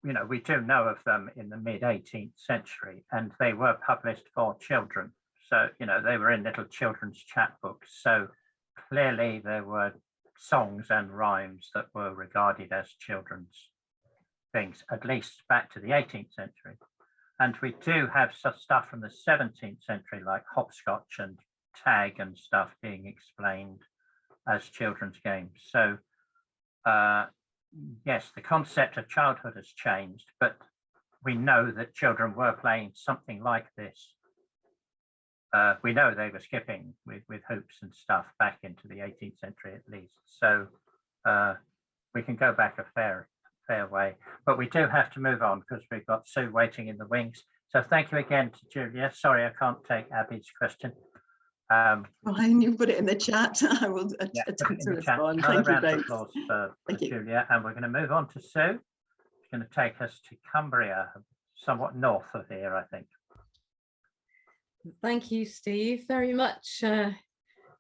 you know, we do know of them in the mid-18th century, and they were published for children. So, you know, they were in little children's chapbooks. So clearly there were songs and rhymes that were regarded as children's things, at least back to the 18th century. And we do have some stuff from the 17th century, like hopscotch and tag and stuff being explained as children's games. So yes, the concept of childhood has changed, but we know that children were playing something like this. We know they were skipping with hoops and stuff back into the 18th century at least. So we can go back a fair way, but we do have to move on because we've got Sue waiting in the wings. So thank you again to Julia. Sorry, I can't take Abby's question. Fine, you put it in the chat. I will Yeah, put it attempt in to the chat. respond. Another Thank you round of both. applause for Thank you. Julia, and we're going to move on to Sue. She's going to take us to Cumbria, somewhat north of here, I think. Thank you, Steve, very much.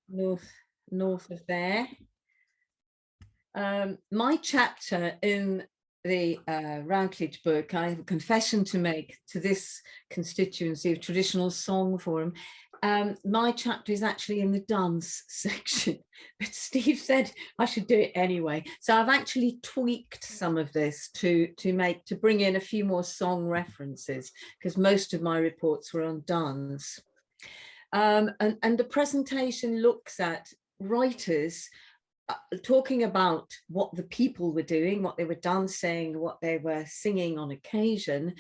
North of there. My chapter in the Routledge book, I have a confession to make to this constituency of traditional song forum. My chapter is actually in the dance section, but Steve said I should do it anyway. So I've actually tweaked some of this to bring in a few more song references, because most of my reports were on dance. And the presentation looks at writers talking about what the people were doing, what they were dancing, what they were singing on occasion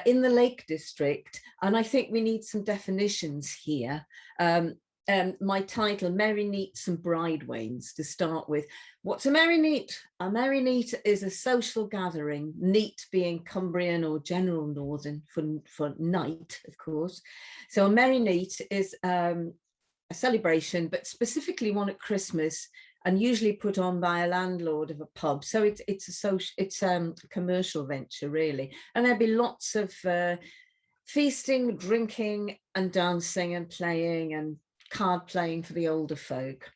in the Lake District. And I think we need some definitions here. My title, Merry Neets and Bridewains, to start with. What's a merry neet? A merry neet is a social gathering, neet being Cumbrian or general northern for night, of course. So a merry neet is a celebration, but specifically one at Christmas, and usually put on by a landlord of a pub. So it's a commercial venture, really. And there'll be lots of feasting, drinking and dancing and playing and card playing for the older folk.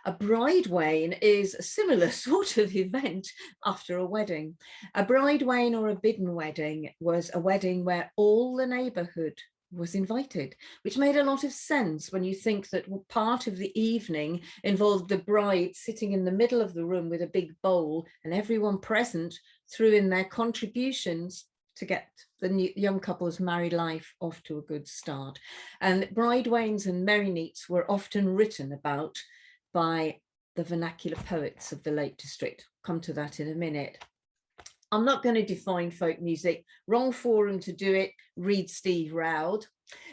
A bridewain is a similar sort of event after a wedding. A bridewain or a bidden wedding was a wedding where all the neighbourhood was invited, which made a lot of sense when you think that part of the evening involved the bride sitting in the middle of the room with a big bowl, and everyone present threw in their contributions to get the young couple's married life off to a good start. And bridewains and merry neets were often written about by the vernacular poets of the Lake District. Come to that in a minute. I'm not going to define folk music, wrong forum to do it, read Steve Roud.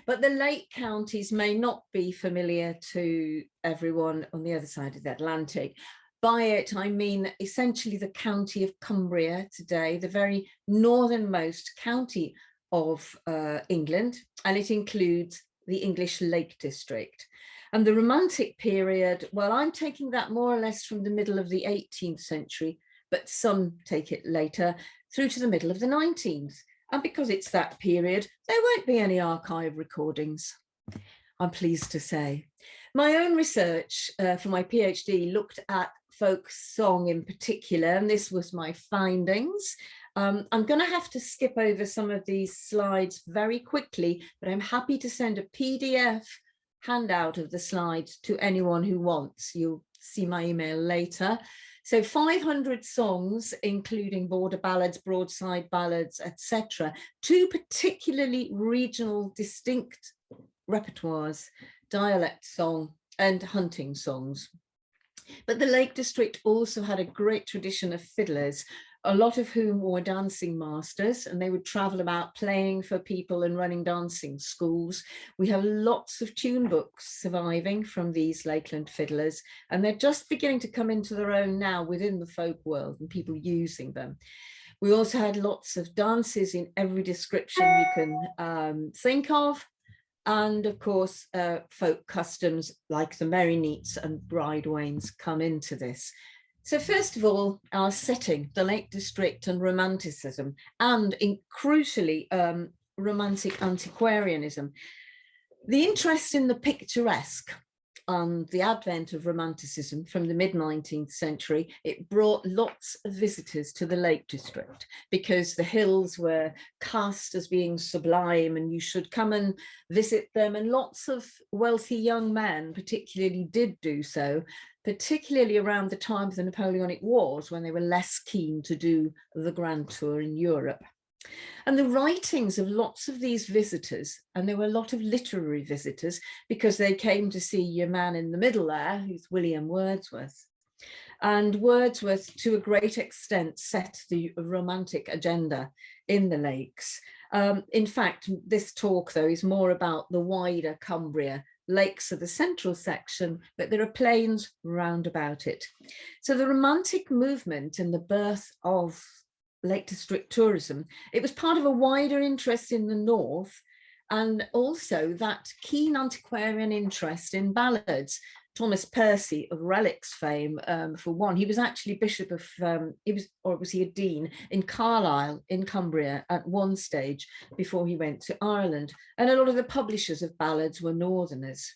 But the Lake counties may not be familiar to everyone on the other side of the Atlantic. By it, I mean essentially the county of Cumbria today, the very northernmost county of England, and it includes the English Lake District. And the Romantic period, well, I'm taking that more or less from the middle of the 18th century, but some take it later, through to the middle of the 19th. And because it's that period, there won't be any archive recordings, I'm pleased to say. My own research for my PhD looked at folk song in particular, and this was my findings. I'm going to have to skip over some of these slides very quickly, but I'm happy to send a PDF handout of the slides to anyone who wants. You'll see my email later. So 500 songs, including border ballads, broadside ballads, etc. Two particularly regional distinct repertoires, dialect song and hunting songs. But the Lake District also had a great tradition of fiddlers, a lot of whom were dancing masters, and they would travel about playing for people and running dancing schools. We have lots of tune books surviving from these Lakeland fiddlers, and they're just beginning to come into their own now within the folk world and people using them. We also had lots of dances in every description you can think of. And of course, folk customs like the merry neets and bridewains come into this. So first of all, our setting, the Lake District and Romanticism, and crucially, Romantic antiquarianism. The interest in the picturesque and the advent of Romanticism from the mid-19th century, it brought lots of visitors to the Lake District because the hills were cast as being sublime and you should come and visit them. And lots of wealthy young men particularly did do so, particularly around the time of the Napoleonic Wars, when they were less keen to do the grand tour in Europe. And the writings of lots of these visitors, and there were a lot of literary visitors because they came to see your man in the middle there, who's William Wordsworth. And Wordsworth, to a great extent, set the romantic agenda in the lakes. In fact, this talk, though, is more about the wider Cumbria. Lakes are the central section, but there are plains round about it. So the Romantic movement and the birth of Lake District tourism. It was part of a wider interest in the north, and also that keen antiquarian interest in ballads. Thomas Percy of relics fame, for one, he was actually bishop of, was he a dean in Carlisle in Cumbria at one stage before he went to Ireland. And a lot of the publishers of ballads were northerners.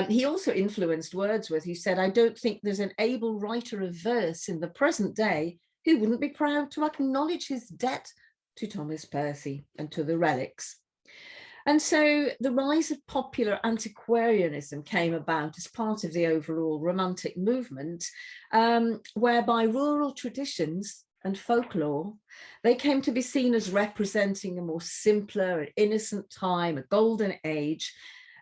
He also influenced Wordsworth, who said, "I don't think there's an able writer of verse in the present day who wouldn't be proud to acknowledge his debt to Thomas Percy and to the relics." And so the rise of popular antiquarianism came about as part of the overall Romantic movement, whereby rural traditions and folklore, they came to be seen as representing a more simpler and innocent time, a golden age.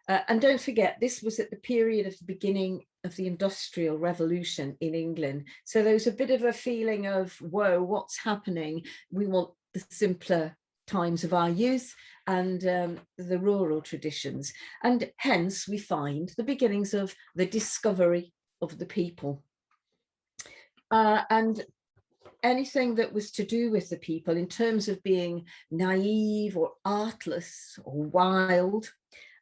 And don't forget, this was at the period of the beginning of the Industrial Revolution in England. So there was a bit of a feeling of, whoa, what's happening? We want the simpler times of our youth and the rural traditions. And hence we find the beginnings of the discovery of the people. And anything that was to do with the people in terms of being naive or artless or wild,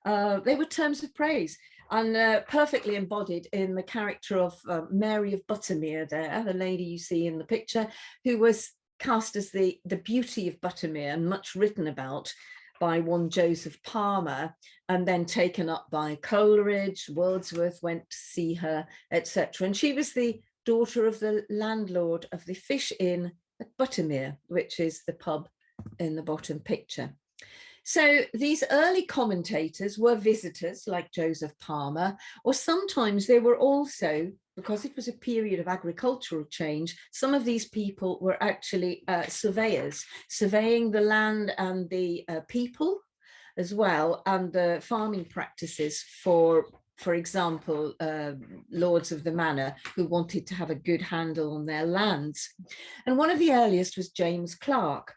they were terms of praise, and perfectly embodied in the character of Mary of Buttermere there, the lady you see in the picture, who was cast as the beauty of Buttermere and much written about by one Joseph Palmer, and then taken up by Coleridge. Wordsworth went to see her, etc. And she was the daughter of the landlord of the Fish Inn at Buttermere, which is the pub in the bottom picture. So these early commentators were visitors like Joseph Palmer, or sometimes they were also, because it was a period of agricultural change, some of these people were actually surveyors, surveying the land and the people as well, and the farming practices for example, lords of the manor who wanted to have a good handle on their lands. And one of the earliest was James Clark.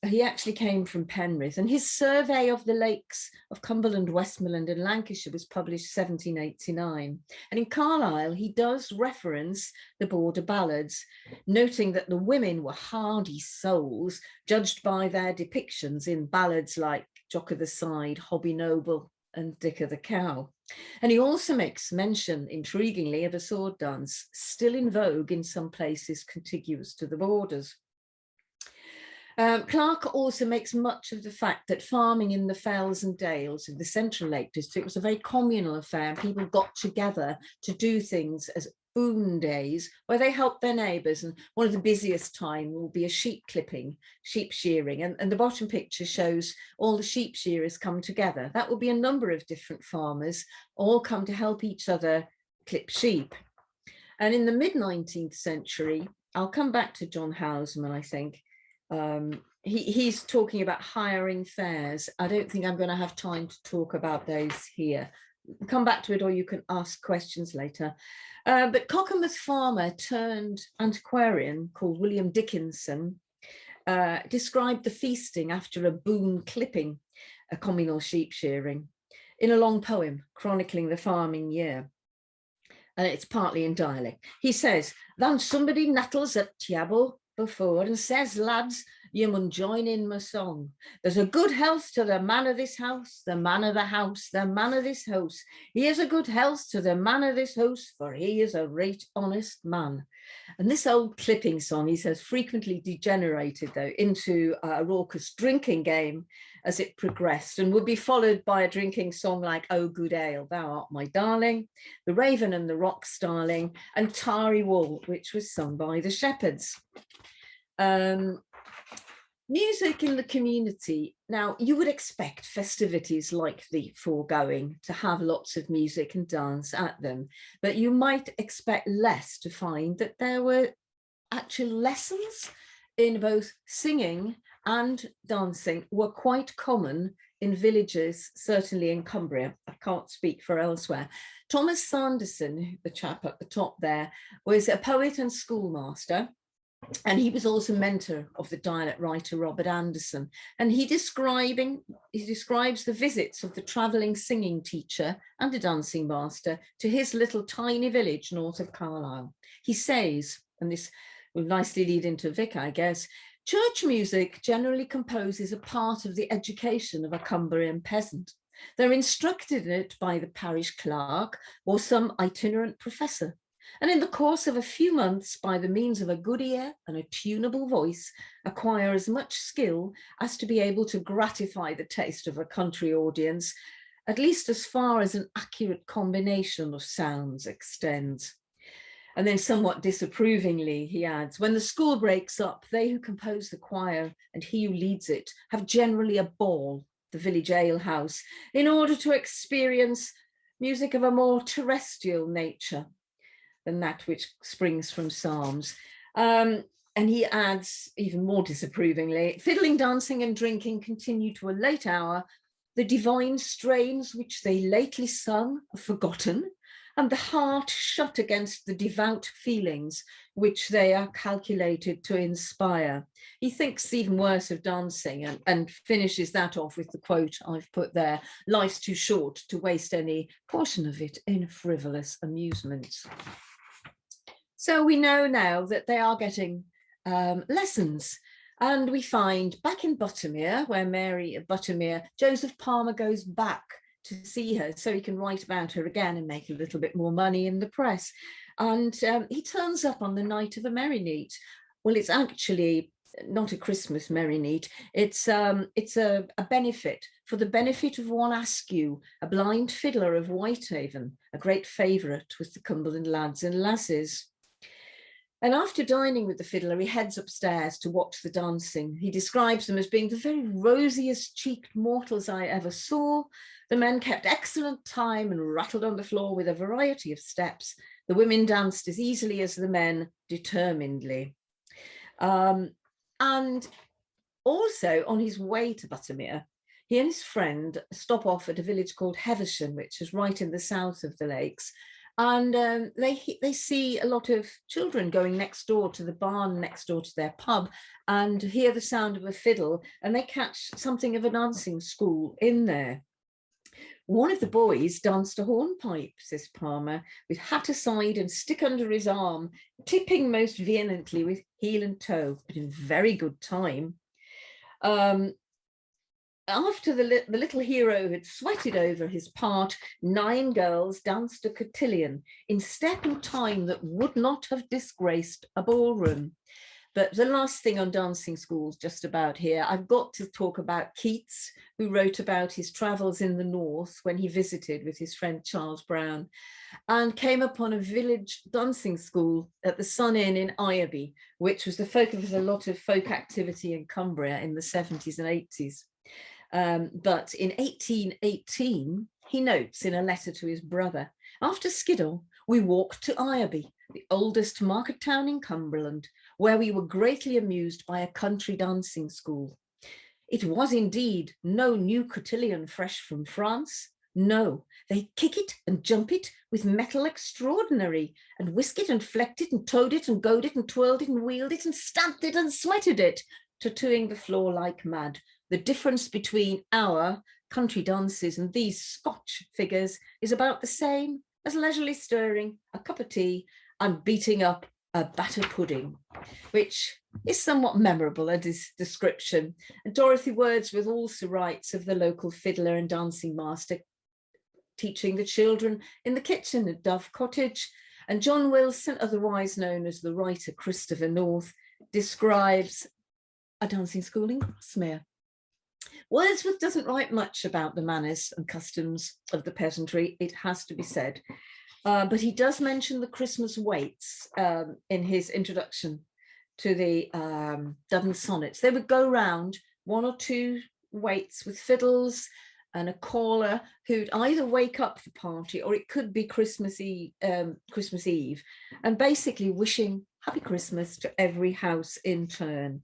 He actually came from Penrith, and his survey of the lakes of Cumberland, Westmoreland and Lancashire was published 1789. And in Carlisle, he does reference the border ballads, noting that the women were hardy souls, judged by their depictions in ballads like Jock of the Side, Hobby Noble and Dick of the Cow. And he also makes mention, intriguingly, of a sword dance, still in vogue in some places contiguous to the borders. Clark also makes much of the fact that farming in the fells and dales of the Central Lake District was a very communal affair. People got together to do things as boon days where they helped their neighbours, and one of the busiest time will be a sheep clipping, sheep shearing, and the bottom picture shows all the sheep shearers come together. That will be a number of different farmers all come to help each other clip sheep. And in the mid-19th century, I'll come back to John Houseman, I think. He's talking about hiring fairs. I don't think I'm going to have time to talk about those here. Come back to it, or you can ask questions later. But Cockermouth farmer turned antiquarian called William Dickinson described the feasting after a boon clipping, a communal sheep shearing, in a long poem chronicling the farming year. And it's partly in dialect. He says, "Then somebody nettles at table before and says, lads, you mun join in my song. There's a good health to the man of this house, the man of the house, the man of this house. Here's a good health to the man of this house, for he is a right honest man." And this old clipping song, he says, frequently degenerated, though, into a raucous drinking game as it progressed, and would be followed by a drinking song like "Oh Good Ale, Thou Art My Darling," "The Raven and the Rock Starling," and "Tarry Wool," which was sung by the shepherds. Music in the community. Now, you would expect festivities like the foregoing to have lots of music and dance at them, but you might expect less to find that there were actual lessons in both singing and dancing were quite common in villages, certainly in Cumbria. I can't speak for elsewhere. Thomas Sanderson, the chap at the top there, was a poet and schoolmaster. And he was also mentor of the dialect writer Robert Anderson. And he describes the visits of the travelling singing teacher and a dancing master to his little tiny village north of Carlisle. He says, and this will nicely lead into Vic, I guess. Church music generally composes a part of the education of a Cumbrian peasant. They're instructed in it by the parish clerk or some itinerant professor. And in the course of a few months, by the means of a good ear and a tunable voice, acquire as much skill as to be able to gratify the taste of a country audience, at least as far as an accurate combination of sounds extends. And then somewhat disapprovingly, he adds, when the school breaks up, they who compose the choir and he who leads it have generally a ball, the village alehouse, in order to experience music of a more terrestrial nature than that which springs from psalms. And he adds, even more disapprovingly, fiddling, dancing and drinking continue to a late hour. The divine strains which they lately sung are forgotten, and the heart shut against the devout feelings which they are calculated to inspire. He thinks even worse of dancing and finishes that off with the quote I've put there, life's too short to waste any portion of it in frivolous amusements. So we know now that they are getting lessons. And we find back in Buttermere, where Mary at Buttermere, Joseph Palmer goes back to see her so he can write about her again and make a little bit more money in the press. And he turns up on the night of a merry neet. Well, it's actually not a Christmas merry neet. It's a benefit, for the benefit of one Askew, a blind fiddler of Whitehaven, a great favourite with the Cumberland lads and lasses. And after dining with the fiddler, he heads upstairs to watch the dancing. He describes them as being the very rosiest cheeked mortals I ever saw. The men kept excellent time and rattled on the floor with a variety of steps. The women danced as easily as the men, determinedly. And also on his way to Buttermere, he and his friend stop off at a village called Heversham, which is right in the south of the lakes. And they see a lot of children going next door to the barn, next door to their pub, and hear the sound of a fiddle, and they catch something of a dancing school in there. One of the boys danced a hornpipe, says Palmer, with hat aside and stick under his arm, tipping most vehemently with heel and toe, but in very good time. After the little hero had sweated over his part, 9 girls danced a cotillion in step and time that would not have disgraced a ballroom. But the last thing on dancing schools just about here, I've got to talk about Keats, who wrote about his travels in the north when he visited with his friend Charles Brown and came upon a village dancing school at the Sun Inn in Ireby, which was the focus of a lot of folk activity in Cumbria in the 70s and 80s. But in 1818, he notes in a letter to his brother, after Skiddle, we walked to Ireby, the oldest market town in Cumberland, where we were greatly amused by a country dancing school. It was indeed no new cotillion fresh from France. No, they kick it and jump it with metal extraordinary, and whisk it and flecked it and toed it and goed it and twirled it and wheeled it and stamped it and sweated it, tattooing the floor like mad. The difference between our country dances and these Scotch figures is about the same as leisurely stirring a cup of tea and beating up a batter pudding, which is somewhat memorable as this description. And Dorothy Wordsworth also writes of the local fiddler and dancing master teaching the children in the kitchen at Dove Cottage. And John Wilson, otherwise known as the writer Christopher North, describes a dancing school in Grasmere. Wordsworth doesn't write much about the manners and customs of the peasantry, it has to be said, but he does mention the Christmas waits in his introduction to the Duddon sonnets. They would go round 1 or 2 waits with fiddles and a caller who'd either wake up the party or it could be Christmas Eve, and basically wishing Happy Christmas to every house in turn.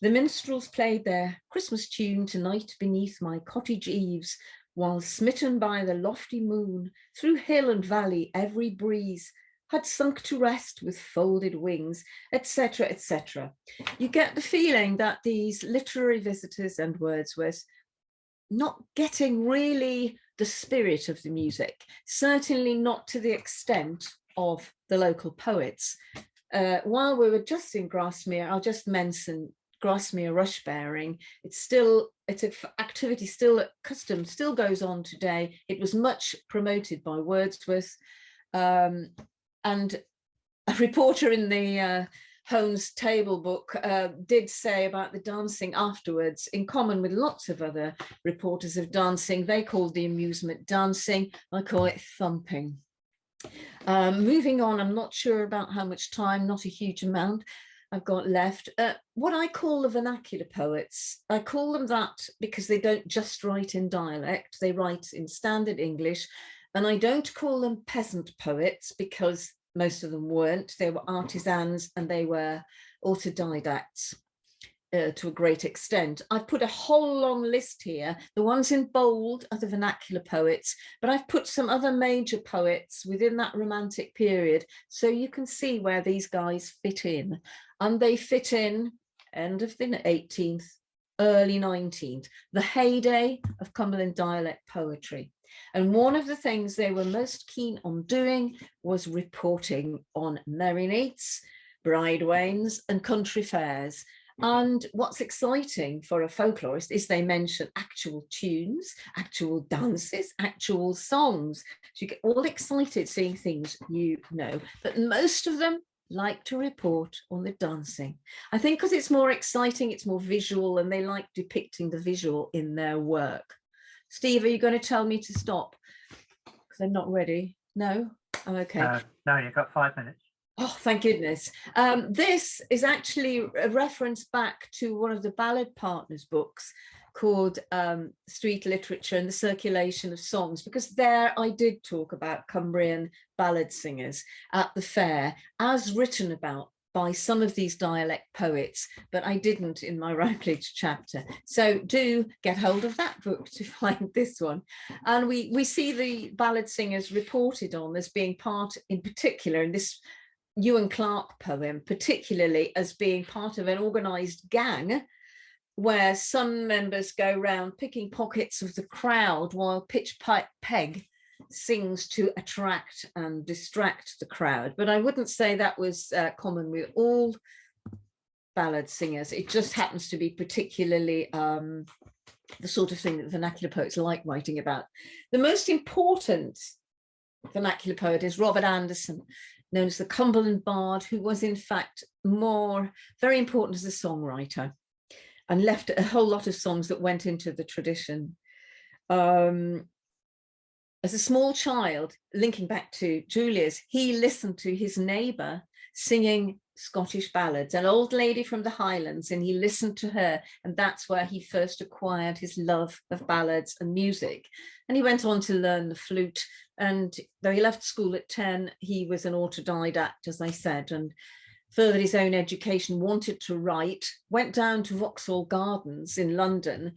The minstrels played their Christmas tune tonight beneath my cottage eaves, while smitten by the lofty moon, through hill and valley every breeze had sunk to rest with folded wings, etc., etc. You get the feeling that these literary visitors and Wordsworth not getting really the spirit of the music, certainly not to the extent of the local poets. while we were just in Grasmere, I'll just mention Grasmere Rush bearing. It's an activity still, custom still goes on today. It was much promoted by Wordsworth, and a reporter in the Hone's Table book did say about the dancing afterwards, in common with lots of other reporters of dancing, they called the amusement dancing. I call it thumping. Moving on, I'm not sure about how much time, not a huge amount I've got left. What I call the vernacular poets, I call them that because they don't just write in dialect, they write in standard English. And I don't call them peasant poets because most of them weren't. They were artisans and they were autodidacts to a great extent. I've put a whole long list here. The ones in bold are the vernacular poets, but I've put some other major poets within that Romantic period, so you can see where these guys fit in. And they fit in end of the 18th, early 19th, the heyday of Cumberland dialect poetry. And one of the things they were most keen on doing was reporting on merry neets, bridewains, and country fairs. And what's exciting for a folklorist is they mention actual tunes, actual dances, actual songs. So you get all excited seeing things you know, but most of them like to report on the dancing. I think because it's more exciting, it's more visual, and they like depicting the visual in their work. Steve, are you going to tell me to stop? Because I'm not ready. No? I'm okay. No, you've got 5 minutes. Oh, thank goodness. This is actually a reference back to one of the Ballad Partners books called Street Literature and the Circulation of Songs, because there I did talk about Cumbrian ballad singers at the fair, as written about by some of these dialect poets, but I didn't in my Routledge chapter. So do get hold of that book to find this one. And we see the ballad singers reported on as being part, in particular, in this Ewan Clarke poem, particularly as being part of an organised gang where some members go round picking pockets of the crowd while Pitch Pipe Peg sings to attract and distract the crowd. But I wouldn't say that was common with all ballad singers. It just happens to be particularly the sort of thing that vernacular poets like writing about. The most important vernacular poet is Robert Anderson, known as the Cumberland Bard, who was in fact very important as a songwriter and left a whole lot of songs that went into the tradition. As a small child, linking back to Julia's, he listened to his neighbour singing Scottish ballads, an old lady from the Highlands, and he listened to her, and that's where he first acquired his love of ballads and music. And he went on to learn the flute, and though he left school at 10, he was an autodidact, as I said, and furthered his own education, wanted to write, went down to Vauxhall Gardens in London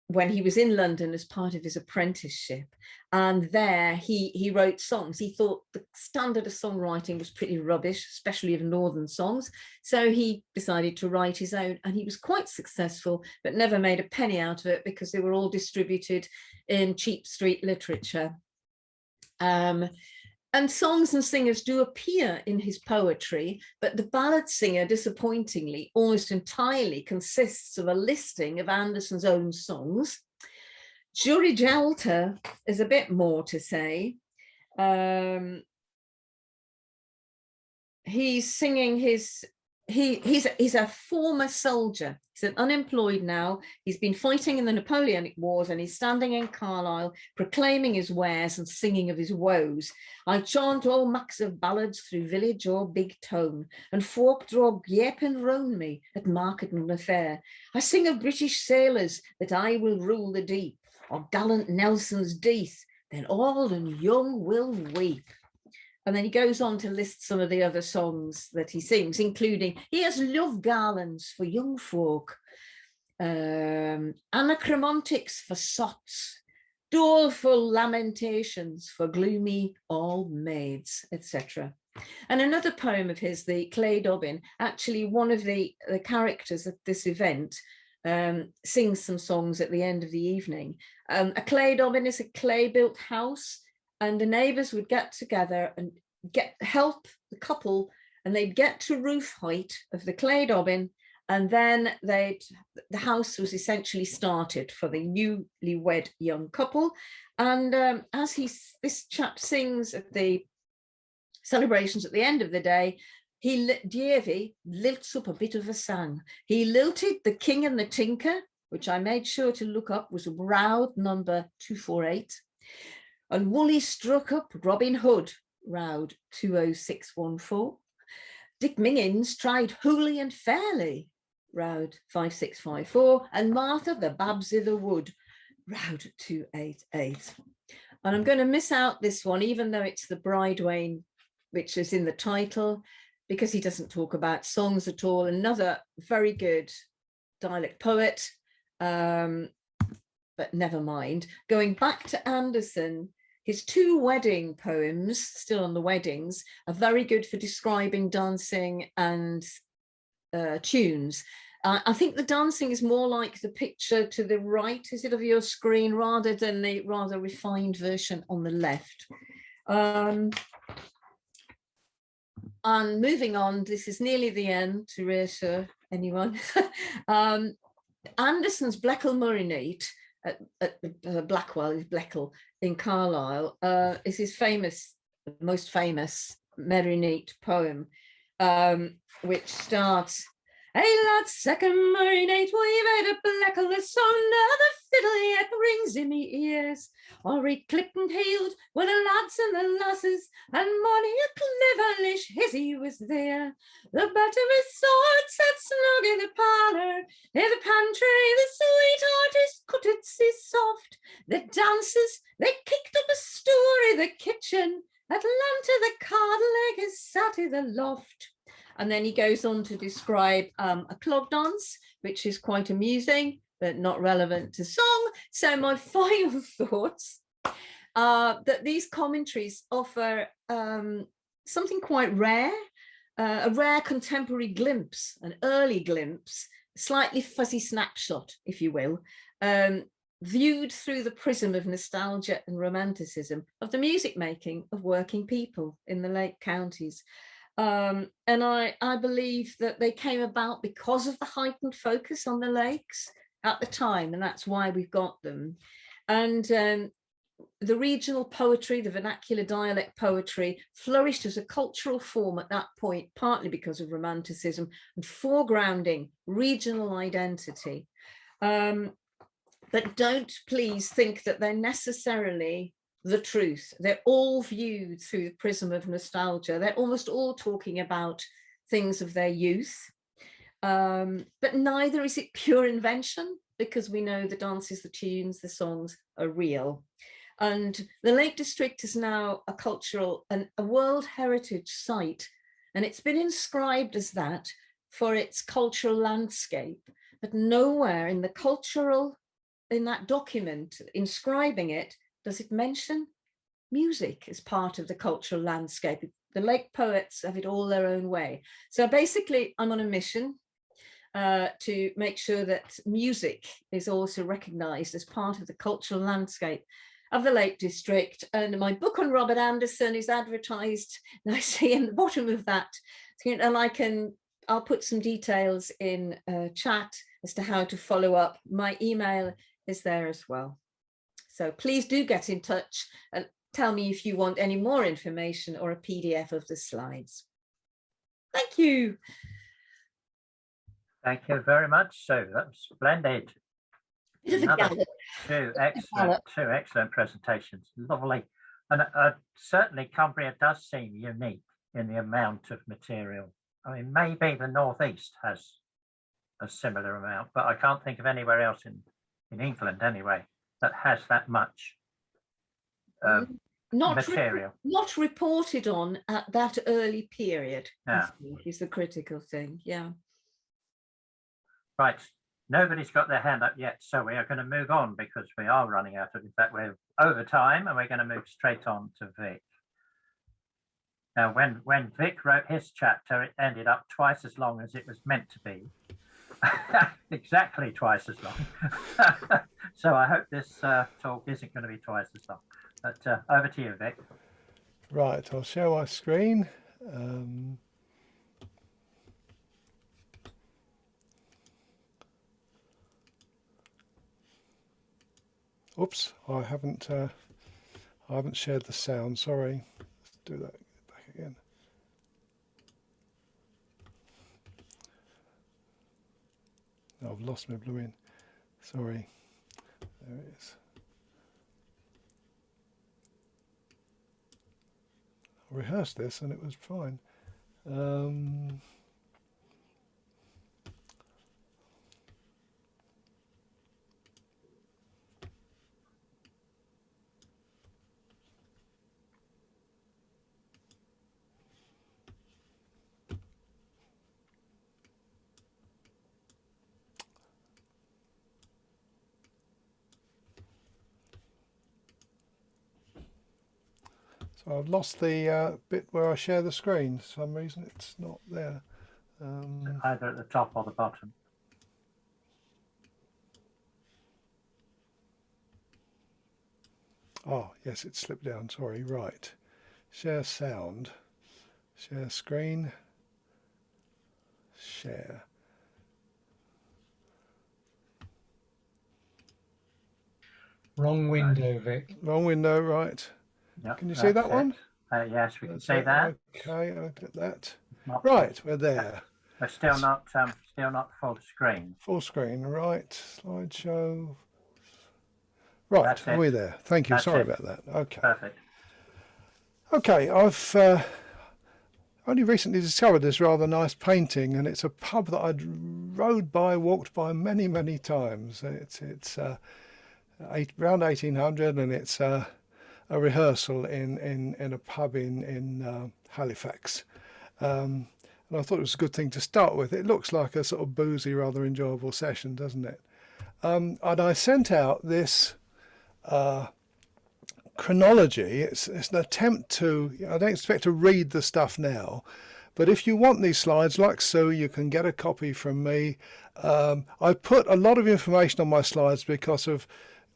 when he was in London as part of his apprenticeship. And there he wrote songs. He thought the standard of songwriting was pretty rubbish, especially of northern songs. So he decided to write his own, and he was quite successful, but never made a penny out of it because they were all distributed in cheap street literature. And songs and singers do appear in his poetry, but the ballad singer, disappointingly, almost entirely consists of a listing of Anderson's own songs. Jury Jalter is a bit more to say. He's singing he's a former soldier. He's unemployed now. He's been fighting in the Napoleonic Wars, and he's standing in Carlisle proclaiming his wares and singing of his woes. I chant all macks of ballads through village or big town, and folk draw gaping round me at market and the fair. I sing of British sailors that I will rule the deep, or gallant Nelson's death, then old and young will weep. And then he goes on to list some of the other songs that he sings, including he has love garlands for young folk, anachromantics for sots, doleful lamentations for gloomy old maids, etc. And another poem of his, the Clay Dobbin, actually one of the characters at this event sings some songs at the end of the evening. A Clay Dobbin is a clay-built house, and the neighbours would get together and help the couple and they'd get to roof height of the clay dobbin, and then the house was essentially started for the newlywed young couple. And as this chap sings at the celebrations at the end of the day, Davy lilts up a bit of a song. He lilted the King and the Tinker, which I made sure to look up, was Roud number 248. And Wooly struck up Robin Hood, Roud 20614. Dick Mingins tried Hooley and Fairly, Roud 5654. And Martha the Babs of the Wood, Roud 288. And I'm going to miss out this one, even though it's the bridewain, which is in the title, because he doesn't talk about songs at all. Another very good dialect poet, but never mind. Going back to Anderson, his 2 wedding poems, still on the weddings, are very good for describing dancing and tunes. I think the dancing is more like the picture to the right, is it, of your screen, rather than the rather refined version on the left. And moving on, this is nearly the end to reassure anyone. Anderson's Bleckle Murinate at Blackwell, is Bleckle in Carlisle, is his most famous Murinate poem, which starts, "Hey lads, second Murinate, we've had a Bleckle, the sound of the fiddle yet rings in me ears. Already clipped and healed with the lads and the lasses, and mony a cleverish hizzy was there. The butt of his sword sat snug in the parlour, in the pantry the sweetheart cut it so soft. The dancers, they kicked up a stool in the kitchen, Atlanta the card leg is sat in the loft." And then he goes on to describe a clog dance, which is quite amusing, but not relevant to song. So my final thoughts are that these commentaries offer something quite rare, a rare contemporary glimpse, an early glimpse, slightly fuzzy snapshot, if you will, viewed through the prism of nostalgia and romanticism of the music making of working people in the Lake Counties. And I believe that they came about because of the heightened focus on the lakes at the time, and that's why we've got them. And the regional poetry, the vernacular dialect poetry, flourished as a cultural form at that point, partly because of romanticism and foregrounding regional identity. But don't please think that they're necessarily the truth. They're all viewed through the prism of nostalgia. They're almost all talking about things of their youth, but neither is it pure invention, because we know the dances, the tunes, the songs are real. And the Lake District is now a cultural and a World Heritage Site, and it's been inscribed as that for its cultural landscape, but nowhere in that document inscribing it does it mention music as part of the cultural landscape. The Lake poets have it all their own way. So basically, I'm on a mission to make sure that music is also recognised as part of the cultural landscape of the Lake District. And my book on Robert Anderson is advertised nicely in the bottom of that. And I'll put some details in chat as to how to follow up. My email is there as well. So please do get in touch and tell me if you want any more information or a PDF of the slides. Thank you. Thank you very much, Sue. That was splendid. Two excellent presentations. Lovely. And certainly Cumbria does seem unique in the amount of material. I mean, maybe the Northeast has a similar amount, but I can't think of anywhere else in England anyway that has that much material. Not reported on at that early period, yeah. I think is the critical thing. Yeah. Right. Nobody's got their hand up yet, so we are going to move on because we are running out of, in fact, we're over time, and we're going to move straight on to Vic. Now, when Vic wrote his chapter, it ended up twice as long as it was meant to be. Exactly twice as long. So I hope this talk isn't going to be twice as long. But over to you, Vic. Right, I'll share my screen. Oops, I haven't shared the sound. Sorry. Let's do that back again. Oh, I've lost my blooming. Sorry. There it is. I rehearsed this and it was fine. So I've lost the bit where I share the screen. For some reason it's not there. Either at the top or the bottom. Oh, yes, it slipped down. Sorry. Right. Share sound. Share screen. Share. Wrong window, Vic. Wrong window, right. Yep, Can you see that it. one? Yes, we can That's see it. that. Okay, I'll get that. Not Right, we're there. We're still not full screen. Full screen, right. Slideshow. Right, That's are we it. there? Thank you. That's Sorry it. about that. Okay. Perfect. Okay, I've only recently discovered this rather nice painting, and it's a pub that I'd walked by many, many times. It's around 1800, and it's a rehearsal in a pub in Halifax. And I thought it was a good thing to start with. It looks like a sort of boozy, rather enjoyable session, doesn't it? And I sent out this chronology. It's an attempt to, I don't expect to read the stuff now, but if you want these slides, like so, you can get a copy from me. I put a lot of information on my slides because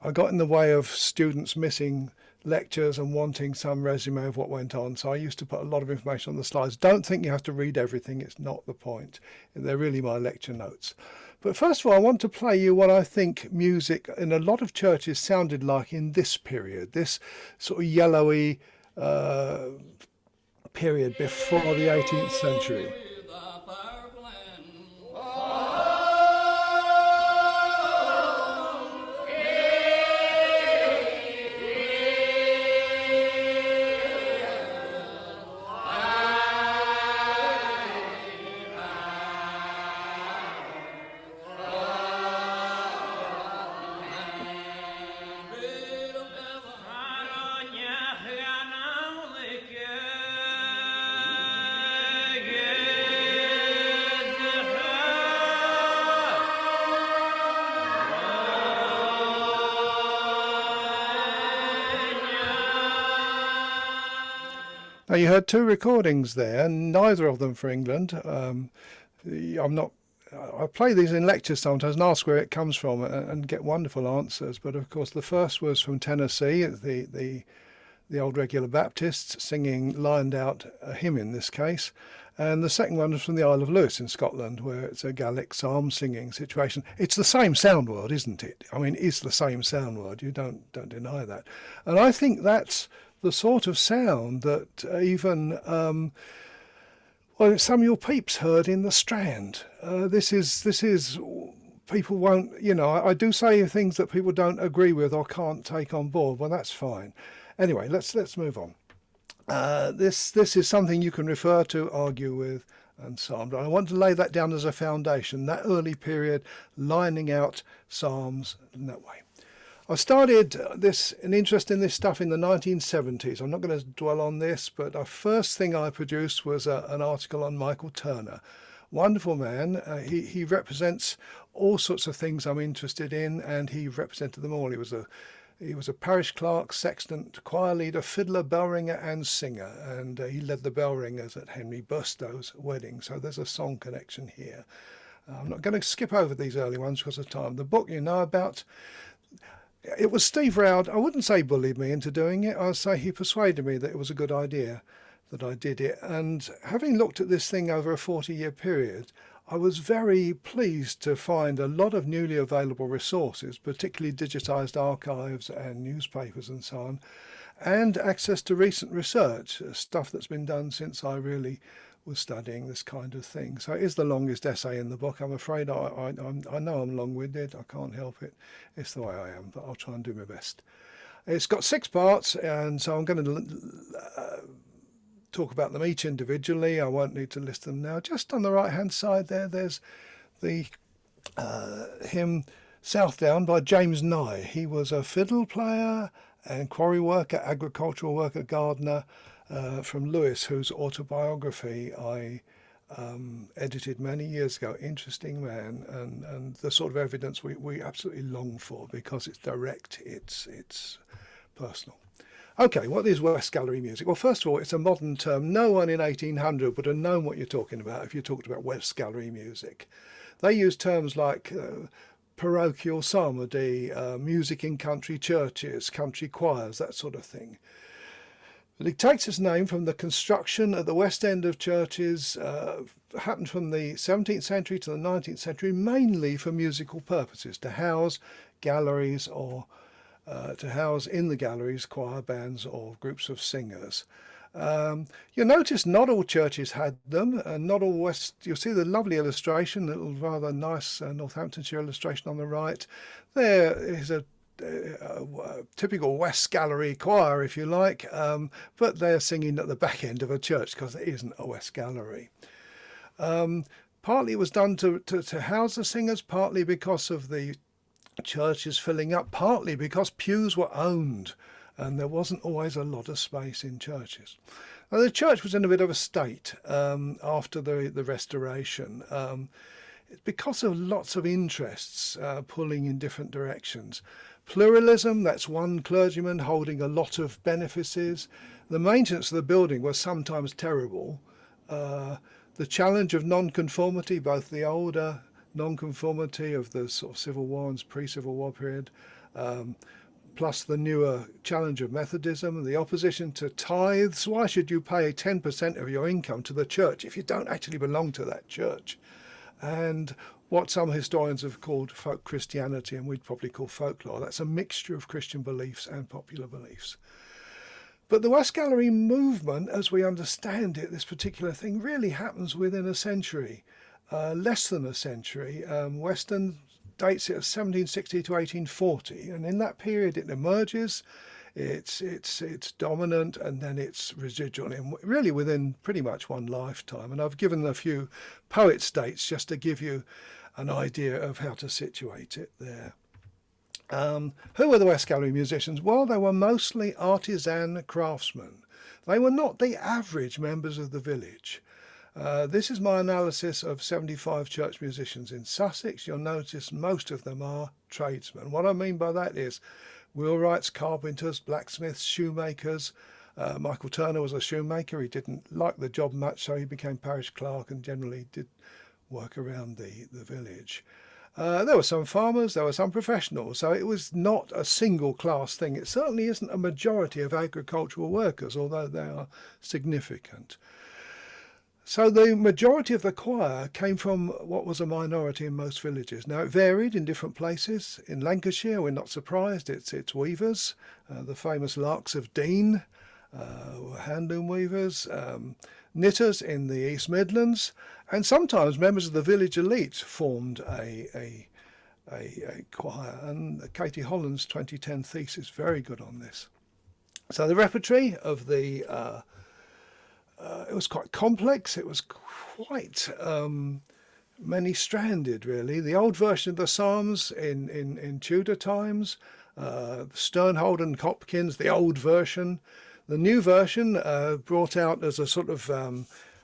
I got in the way of students missing lectures and wanting some resume of what went on. So I used to put a lot of information on the slides. Don't think you have to read everything. It's not the point. They're really my lecture notes. But first of all, I want to play you what I think music in a lot of churches sounded like in this period, this sort of yellowy period before the 18th century. Now you heard two recordings there, neither of them for England. I play these in lectures sometimes and ask where it comes from and get wonderful answers. But of course, the first was from Tennessee, the old regular Baptists singing lined out a hymn in this case. And the second one was from the Isle of Lewis in Scotland, where it's a Gaelic psalm singing situation. It's the same sound word, isn't it? I mean, it's the same sound word. You don't deny that. And I think that's the sort of sound that even Samuel Pepys heard in the Strand. This is people won't, I do say things that people don't agree with or can't take on board. Well, that's fine. Anyway, let's move on. This is something you can refer to, argue with, and so on. But I want to lay that down as a foundation, that early period, lining out psalms in that way. I started an interest in this stuff in the 1970s. I'm not going to dwell on this, but the first thing I produced was an article on Michael Turner. Wonderful man. He represents all sorts of things I'm interested in, and he represented them all. He was a parish clerk, sexton, choir leader, fiddler, bell ringer, and singer. And he led the bell ringers at Henry Burstow's wedding. So there's a song connection here. I'm not going to skip over these early ones because of time. The book you know about. It was Steve Roud. I wouldn't say bullied me into doing it. I'd say he persuaded me that it was a good idea that I did it. And having looked at this thing over a 40-year period, I was very pleased to find a lot of newly available resources, particularly digitised archives and newspapers and so on, and access to recent research, stuff that's been done since I really was studying this kind of thing. So it is the longest essay in the book. I'm afraid I know I'm long-winded. I can't help it. It's the way I am, but I'll try and do my best. It's got 6 parts, and so I'm going to talk about them each individually. I won't need to list them now. Just on the right-hand side there's the hymn Southdown by James Nye. He was a fiddle player and quarry worker, agricultural worker, gardener from Lewis, whose autobiography I edited many years ago. Interesting man, and the sort of evidence we absolutely long for, because it's direct, it's personal. Okay, what is West Gallery music? Well, first of all, it's a modern term. No one in 1800 would have known what you're talking about if you talked about West Gallery music. They use terms like parochial psalmody, music in country churches, country choirs, that sort of thing. It takes its name from the construction at the west end of churches, happened from the 17th century to the 19th century, mainly for musical purposes, to house galleries or to house in the galleries choir bands or groups of singers. You'll notice not all churches had them, and not all West. You'll see the lovely illustration, a little rather nice Northamptonshire illustration on the right. There is a typical West Gallery choir, if you like, but they're singing at the back end of a church because there isn't a West Gallery. Partly it was done to house the singers, partly because of the churches filling up, partly because pews were owned and there wasn't always a lot of space in churches. Now, the church was in a bit of a state after the Restoration, because of lots of interests pulling in different directions. Pluralism, that's one clergyman holding a lot of benefices. The maintenance of the building was sometimes terrible. The challenge of non-conformity, both the older non-conformity of the sort of Civil War and pre-Civil War period, plus the newer challenge of Methodism, the opposition to tithes. Why should you pay 10% of your income to the church if you don't actually belong to that church? And what some historians have called folk Christianity, and we'd probably call folklore. That's a mixture of Christian beliefs and popular beliefs. But the West Gallery movement, as we understand it, this particular thing, really happens within a century. Less than a century. Weston dates it as 1760 to 1840, and in that period it emerges, it's dominant, and then it's residual, and really within pretty much one lifetime. And I've given a few poets' dates just to give you an idea of how to situate it there. Who were the West Gallery musicians? Well, they were mostly artisan craftsmen. They were not the average members of the village. This is my analysis of 75 church musicians in Sussex. You'll notice most of them are tradesmen. What I mean by that is wheelwrights, carpenters, blacksmiths, shoemakers. Michael Turner was a shoemaker. He didn't like the job much, so he became parish clerk and generally did work around the village. There were some farmers, there were some professionals, so it was not a single class thing. It certainly isn't a majority of agricultural workers, although they are significant. So the majority of the choir came from what was a minority in most villages. Now it varied in different places. In Lancashire, we're not surprised, it's weavers. The famous Larks of Dean were handloom weavers. Knitters in the East Midlands, and sometimes members of the village elite formed a choir. And Katie Holland's 2010 thesis is very good on this. So the repertory of the it was quite complex. It was quite many-stranded, really. The old version of the Psalms in Tudor times, Sternhold and Hopkins, the old version. The new version, brought out as a sort of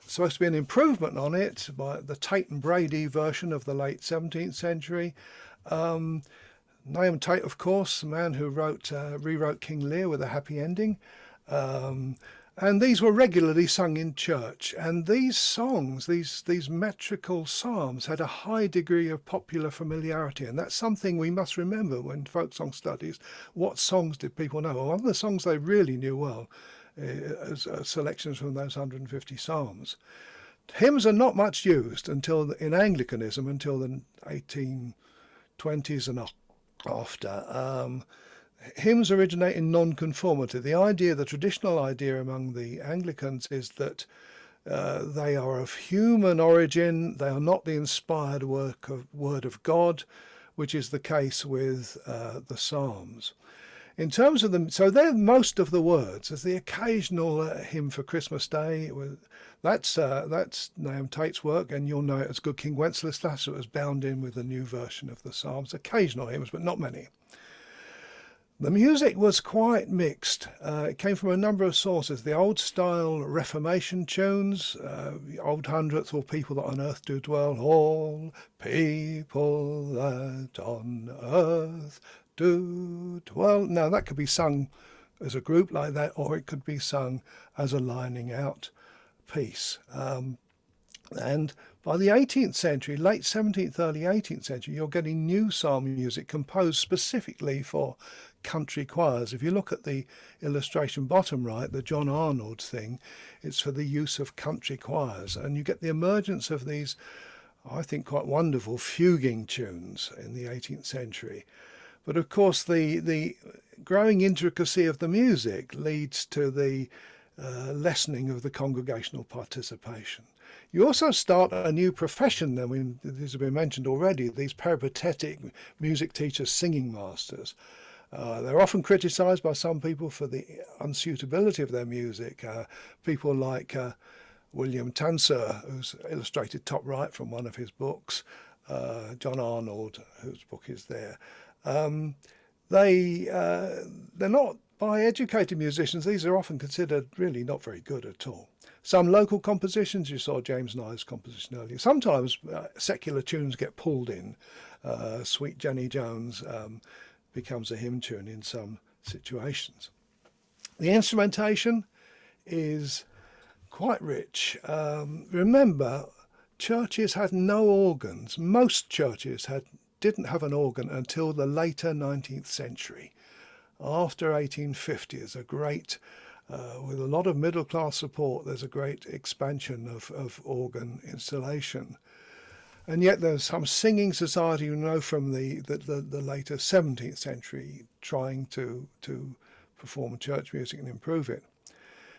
supposed to be an improvement on it by the Tate and Brady version of the late 17th century. Nahum Tate, of course, the man who rewrote King Lear with a happy ending. And these were regularly sung in church. And these songs, these metrical psalms, had a high degree of popular familiarity. And that's something we must remember when folk song studies. What songs did people know? Well, one of the songs they really knew well is selections from those 150 psalms. Hymns are not much used until in Anglicanism until the 1820s and after. Hymns originate in non-conformity. The idea, the traditional idea among the Anglicans is that they are of human origin. They are not the inspired word of God, which is the case with the Psalms. In terms of them, so they're most of the words. There's the occasional hymn for Christmas Day. That's Nahum Tate's work, and you'll know it as Good King Wenceslas. It was bound in with a new version of the Psalms. Occasional hymns, but not many. The music was quite mixed. It came from a number of sources. The old style Reformation tunes, Old Hundredth, All People That on Earth Do Dwell, all people that on earth do dwell. Now that could be sung as a group like that, or it could be sung as a lining out piece. And by the 18th century, late 17th, early 18th century, you're getting new psalm music composed specifically for country choirs. If you look at the illustration bottom right, the John Arnold thing, it's for the use of country choirs. And you get the emergence of these, I think, quite wonderful fuguing tunes in the 18th century. But of course, the growing intricacy of the music leads to the lessening of the congregational participation. You also start a new profession. I mean, these have been mentioned already, these peripatetic music teachers, singing masters. They're often criticised by some people for the unsuitability of their music. People like William Tanser, who's illustrated top right from one of his books, John Arnold, whose book is there. They're not by educated musicians. These are often considered really not very good at all. Some local compositions, you saw James Nye's composition earlier. Sometimes secular tunes get pulled in. Sweet Jenny Jones becomes a hymn tune in some situations. The instrumentation is quite rich. Remember, churches had no organs. Most churches didn't have an organ until the later 19th century. After 1850, there's a great, with a lot of middle class support, there's a great expansion of organ installation. And yet there's some singing society, you know, from the later 17th century trying to perform church music and improve it.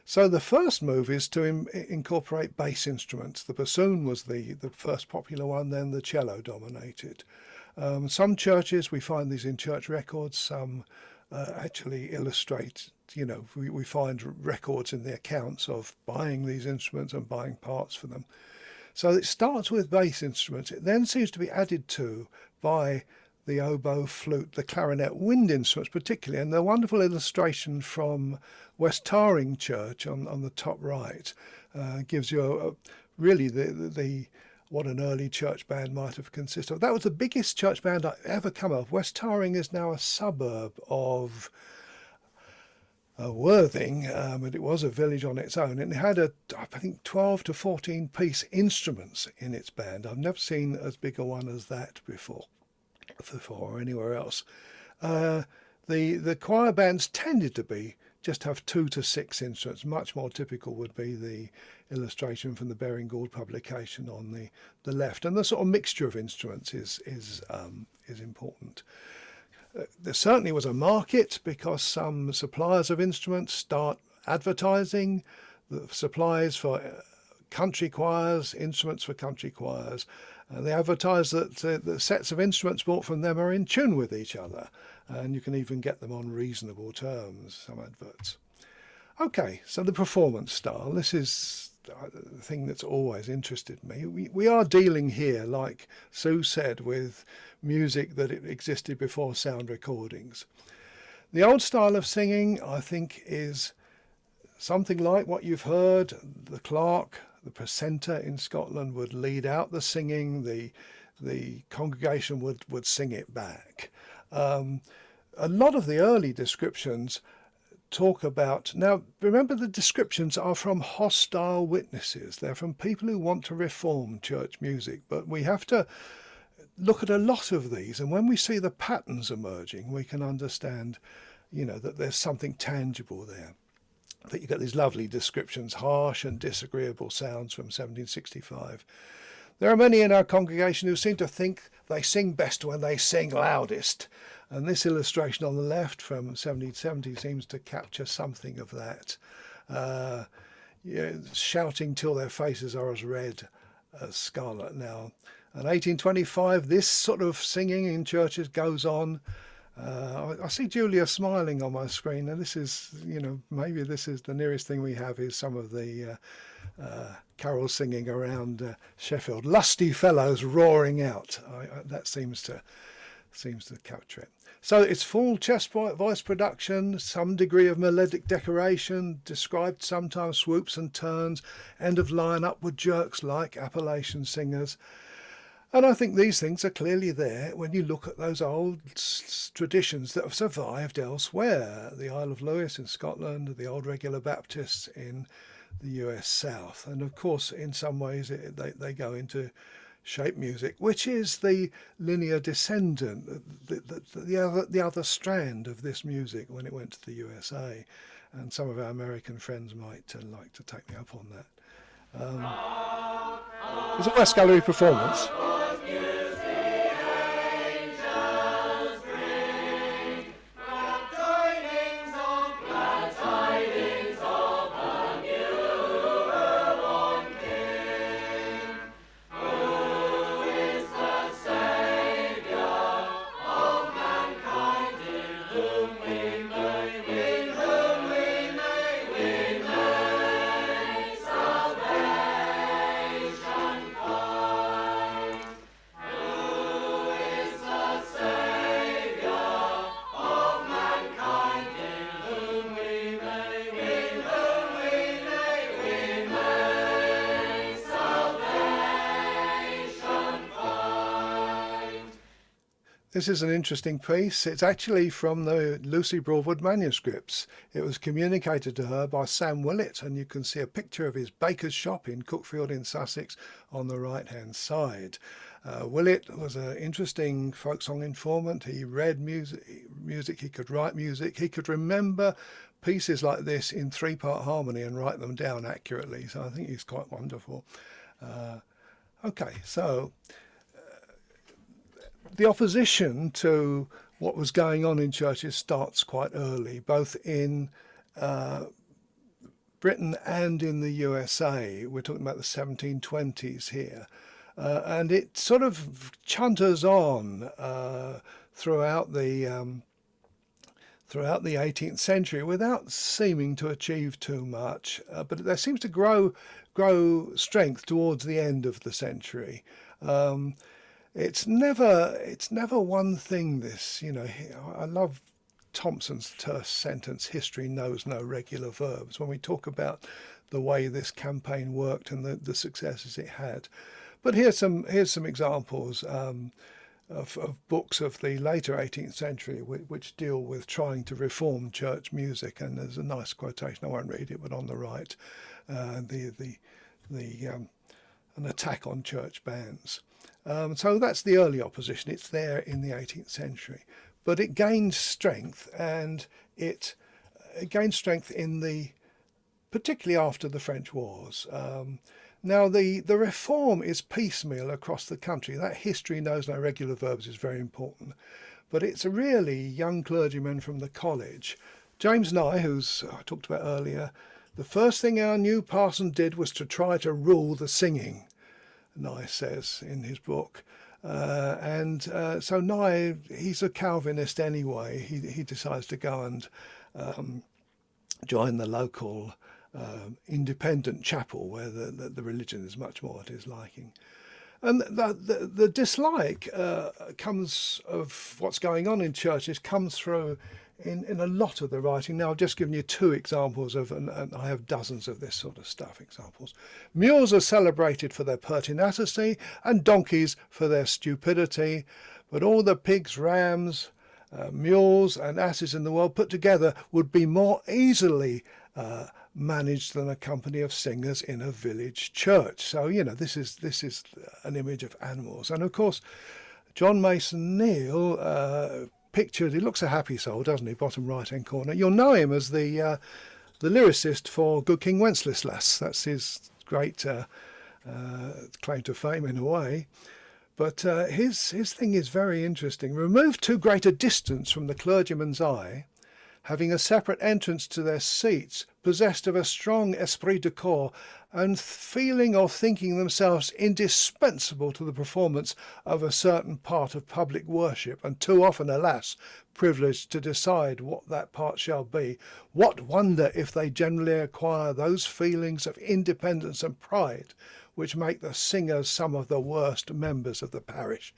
So the first move is to incorporate bass instruments. The bassoon was the first popular one, then the cello dominated. Some churches, we find these in church records, some actually illustrate, you know, we find records in the accounts of buying these instruments and buying parts for them. So it starts with bass instruments. It then seems to be added to by the oboe, flute, the clarinet, wind instruments particularly, and the wonderful illustration from West Tarring Church on the top right gives you really the what an early church band might have consisted of. That was the biggest church band I ever come of. West Tarring is now a suburb of Worthing, but it was a village on its own, and it had I think 12 to 14 piece instruments in its band. I've never seen as big a one as that before or anywhere else. The choir bands tended to just have 2 to 6 instruments. Much more typical would be the illustration from the Baring Gould publication on the left, and the sort of mixture of instruments is important. There certainly was a market because some suppliers of instruments start advertising the supplies for country choirs, instruments for country choirs. They advertise that the sets of instruments bought from them are in tune with each other, and you can even get them on reasonable terms, some adverts. Okay, so the performance style. This is the thing that's always interested me. We are dealing here, like Sue said, with music that existed before sound recordings. The old style of singing, I think, is something like what you've heard. The clerk, the precentor in Scotland would lead out the singing, the congregation would sing it back. A lot of the early descriptions talk about, now remember the descriptions are from hostile witnesses. They're from people who want to reform church music, but we have to look at a lot of these, and when we see the patterns emerging, we can understand, you know, that there's something tangible there. that you get these lovely descriptions, harsh and disagreeable sounds from 1765. There are many in our congregation who seem to think they sing best when they sing loudest. And this illustration on the left from 1770 seems to capture something of that. Yeah, shouting till their faces are as red as scarlet now. And 1825, this sort of singing in churches goes on. I see Julia smiling on my screen, and this is, you know, maybe this is the nearest thing we have is some of the carols singing around Sheffield. Lusty fellows roaring out. That seems to capture it. So it's full chest voice production, some degree of melodic decoration, described sometimes swoops and turns, end of line upward jerks like Appalachian singers. And I think these things are clearly there when you look at those old traditions that have survived elsewhere. The Isle of Lewis in Scotland, the old regular Baptists in the US South. And of course, in some ways, they go into shape music, which is the linear descendant, the other strand of this music when it went to the USA. And some of our American friends might like to take me up on that. It's a West Gallery performance. This is an interesting piece. It's actually from the Lucy Broadwood manuscripts. It was communicated to her by Sam Willett, and you can see a picture of his baker's shop in Cookfield in Sussex on the right-hand side. Willett was an interesting folk song informant. He read music, he could write music, he could remember pieces like this in three-part harmony and write them down accurately. So I think he's quite wonderful. Okay, so the opposition to what was going on in churches starts quite early, both in Britain and in the USA. We're talking about the 1720s here. And it sort of chunters on throughout the 18th century without seeming to achieve too much. But there seems to grow strength towards the end of the century. It's never one thing, this, you know. I love Thompson's terse sentence, history knows no regular verbs, when we talk about the way this campaign worked and the successes it had. But here's some examples of books of the later 18th century which deal with trying to reform church music. And there's a nice quotation, I won't read it, but on the right, an attack on church bands. So that's the early opposition. It's there in the 18th century, but it gained strength, and it gained strength particularly after the French Wars. Now the reform is piecemeal across the country. That history knows no regular verbs is very important, but it's really young clergymen from the college. James Nye, who's I talked about earlier, the first thing our new parson did was to try to rule the singing, Nye says in his book. So Nye, he's a Calvinist anyway. He decides to go and join the local independent chapel where the religion is much more at his liking. And the dislike comes of what's going on in churches, comes through in a lot of the writing. Now, I've just given you two examples of, and I have dozens of this sort of stuff, examples. Mules are celebrated for their pertinacity and donkeys for their stupidity, but all the pigs, rams, mules and asses in the world put together would be more easily managed than a company of singers in a village church. So, you know, this is an image of animals. And of course, John Mason Neale pictured, he looks a happy soul, doesn't he, bottom right hand corner. You'll know him as the the lyricist for Good King Wenceslas. That's his great claim to fame in a way. But his thing is very interesting. Remove too great a distance from the clergyman's eye, having a separate entrance to their seats, possessed of a strong esprit de corps, and feeling or thinking themselves indispensable to the performance of a certain part of public worship, and too often, alas, privileged to decide what that part shall be, what wonder if they generally acquire those feelings of independence and pride which make the singers some of the worst members of the parish.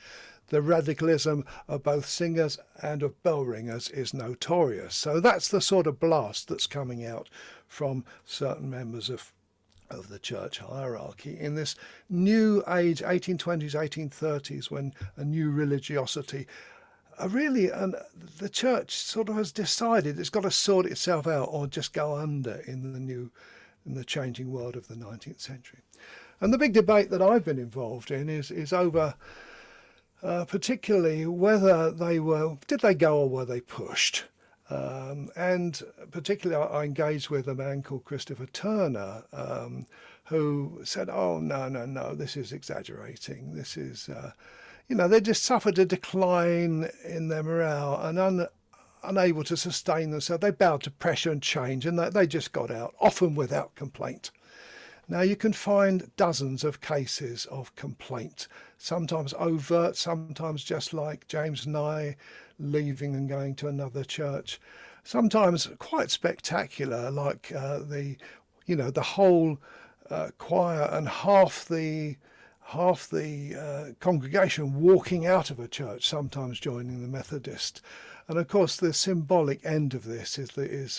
The radicalism of both singers and of bell ringers is notorious. So that's the sort of blast that's coming out from certain members of the church hierarchy in this new age, 1820s, 1830s, when a new religiosity the church sort of has decided it's got to sort itself out or just go under in the changing world of the 19th century. And the big debate that I've been involved in is over particularly whether did they go or were they pushed? And particularly I engaged with a man called Christopher Turner, who said, oh, no, this is exaggerating. This is, they just suffered a decline in their morale and unable to sustain themselves. They bowed to pressure and change, and they just got out, often without complaint. Now, you can find dozens of cases of complaint, sometimes overt, sometimes just like James Nye leaving and going to another church, sometimes quite spectacular, like the whole choir and half the congregation walking out of a church, sometimes joining the Methodist. And of course, the symbolic end of this is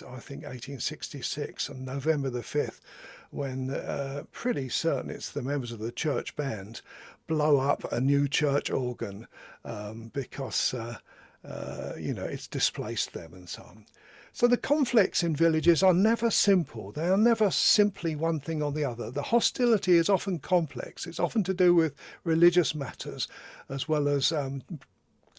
I think 1866 on November the 5th, when pretty certain it's the members of the church band blow up a new church organ because it's displaced them and so on. So the conflicts in villages are never simple. They are never simply one thing or the other. The hostility is often complex. It's often to do with religious matters as well as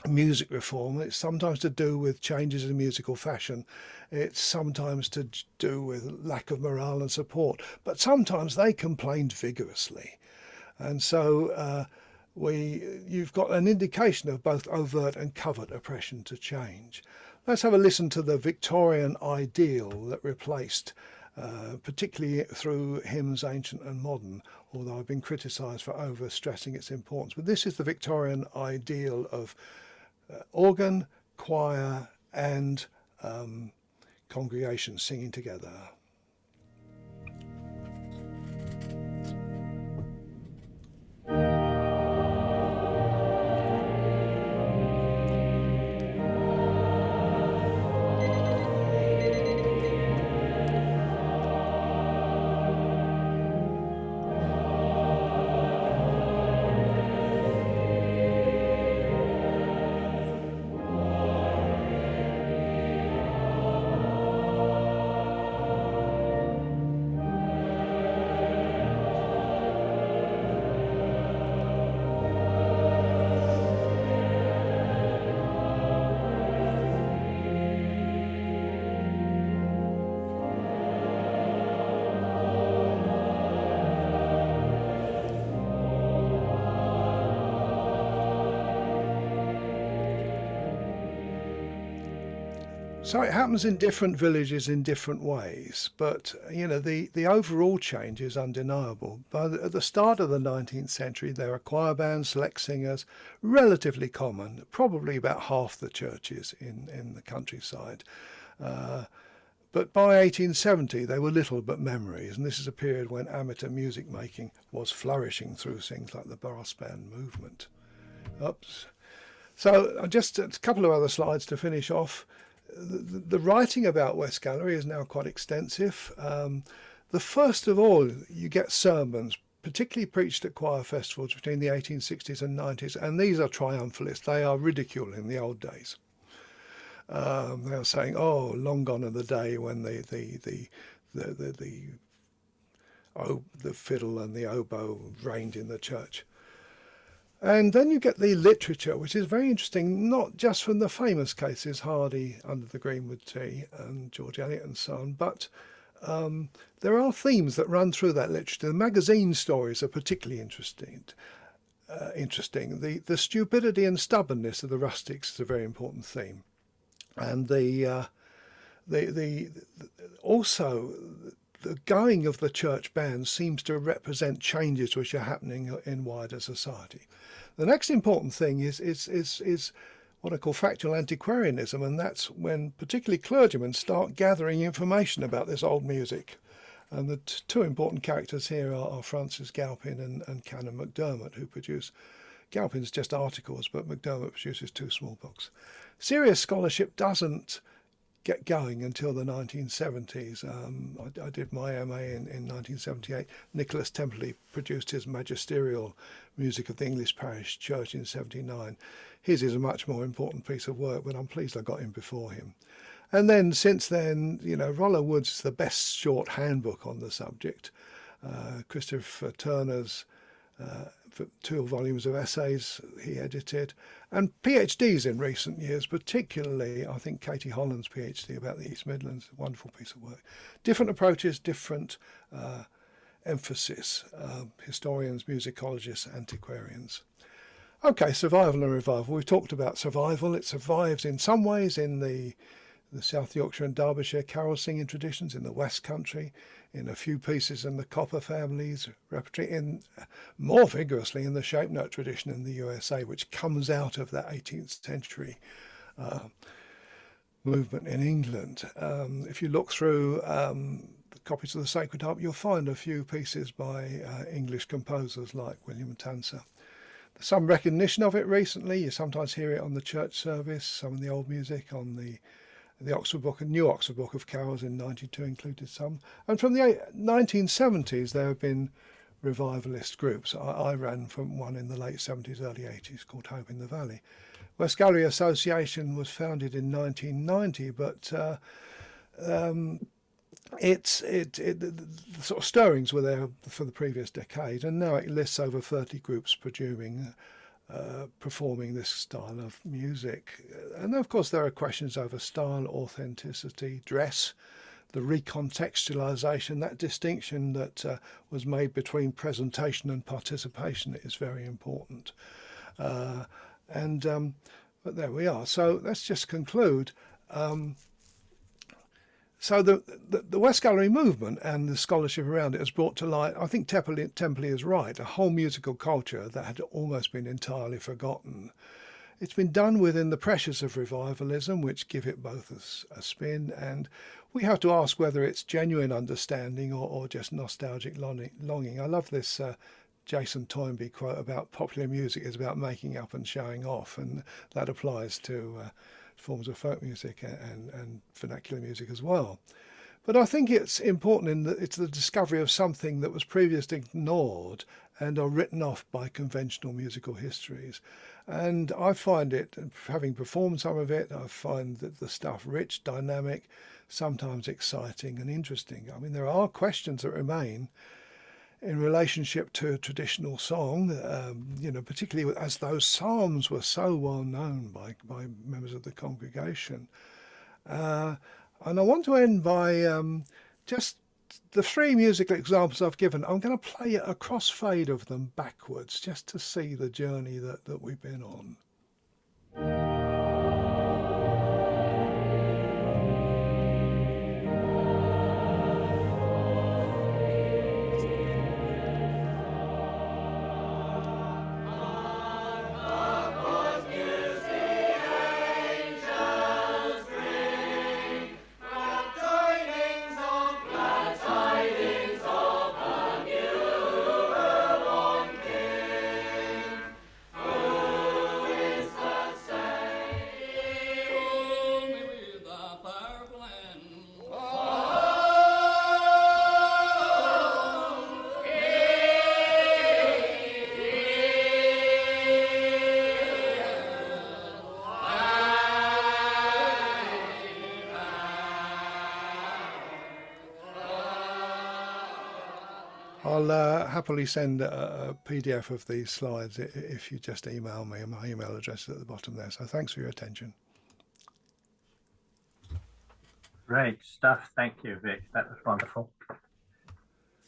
music reform. It's sometimes to do with changes in musical fashion. It's sometimes to do with lack of morale and support. But sometimes they complained vigorously. And so you've got an indication of both overt and covert oppression to change. Let's have a listen to the Victorian ideal that replaced, particularly through hymns ancient and modern, although I've been criticised for overstressing its importance. But this is the Victorian ideal of organ, choir and congregation singing together. So it happens in different villages in different ways, but the overall change is undeniable. At the start of the 19th century, there are choir bands, select singers, relatively common, probably about half the churches in the countryside. But by 1870, they were little but memories, and this is a period when amateur music making was flourishing through things like the brass band movement. Oops. So just a couple of other slides to finish off. The writing about West Gallery is now quite extensive. The first of all, you get sermons, particularly preached at choir festivals between the 1860s and 90s, and these are triumphalist. They are ridiculing the old days. They are saying, "Oh, long gone are the day when the fiddle and the oboe reigned in the church." And then you get the literature, which is very interesting, not just from the famous cases, Hardy, Under the Greenwood Tree, and George Eliot and so on, but there are themes that run through that literature. The magazine stories are particularly interesting. The stupidity and stubbornness of the rustics is a very important theme, and also the going of the church bands seems to represent changes which are happening in wider society. The next important thing is what I call factual antiquarianism, and that's when particularly clergymen start gathering information about this old music. And the two important characters here are Francis Galpin and Canon MacDermot, who produce, Galpin's just articles, but MacDermot produces 2 small books. Serious scholarship doesn't get going until the 1970s. I did my MA in 1978. Nicholas Temperley produced his magisterial music of the English parish church in 79. His is a much more important piece of work, but I'm pleased I got in before him. And then since then, you know, Rollo Wood's is the best short handbook on the subject. Christopher Turner's 2 volumes of essays he edited, and PhDs in recent years, particularly I think Katie Holland's PhD about the East Midlands, a wonderful piece of work. Different approaches, different emphasis, historians, musicologists, antiquarians. Okay, survival and revival. We've talked about survival. It survives in some ways in the South Yorkshire and Derbyshire carol singing traditions, in the West Country, in a few pieces in the Copper family's repertory, in more vigorously in the shape note tradition in the USA, which comes out of that 18th century movement in England. If you look through the copies of the Sacred Harp, you'll find a few pieces by English composers like William Tanser. There's some recognition of it recently. You sometimes hear it on the church service, some of the old music on the Oxford Book and New Oxford Book of Carols in 92 included some. And from the 1970s, there have been revivalist groups. I ran from one in the late 70s, early 80s called Hope in the Valley. West Gallery Association was founded in 1990, but the sort of stirrings were there for the previous decade, and now it lists over 30 groups performing this style of music. And of course there are questions over style, authenticity, dress, the recontextualization. That distinction that was made between presentation and participation is very important. But there we are. So let's just conclude. So the West Gallery movement and the scholarship around it has brought to light, I think Temperley is right, a whole musical culture that had almost been entirely forgotten. It's been done within the pressures of revivalism, which give it both a spin, and we have to ask whether it's genuine understanding or just nostalgic longing. I love this Jason Toynbee quote about popular music is about making up and showing off, and that applies to forms of folk music and vernacular music as well. But I think it's important in that it's the discovery of something that was previously ignored and are written off by conventional musical histories. And I find it, having performed some of it, I find that the stuff rich, dynamic, sometimes exciting and interesting. I mean, there are questions that remain in relationship to traditional song, particularly as those psalms were so well known by members of the congregation. And I want to end by just the 3 musical examples I've given. I'm going to play a crossfade of them backwards just to see the journey that we've been on. I'll happily send a PDF of these slides if you just email me, and my email address is at the bottom there. So thanks for your attention. Great stuff. Thank you, Vic. That was wonderful.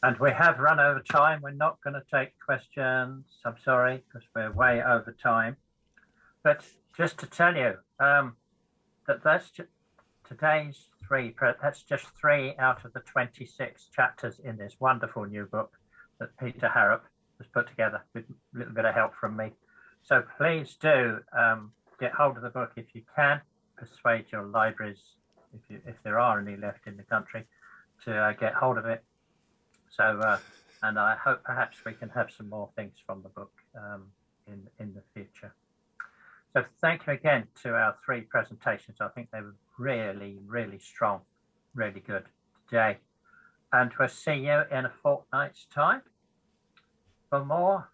And we have run over time. We're not going to take questions. I'm sorry, because we're way over time. But just to tell you that that's today's that's just 3 out of the 26 chapters in this wonderful new book that Peter Harrop has put together with a little bit of help from me. So please do get hold of the book if you can. Persuade your libraries, if there are any left in the country, to get hold of it. So, and I hope perhaps we can have some more things from the book in the future. So thank you again to our 3 presentations. I think they were really, really strong, really good today. And we'll see you in a fortnight's time for more,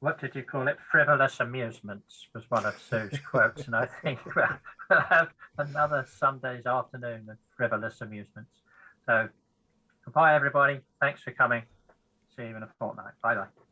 what did you call it? Frivolous amusements was one of Sue's quotes. And I think we'll have another Sunday's afternoon of frivolous amusements. So goodbye, everybody. Thanks for coming. See you in a fortnight. Bye-bye.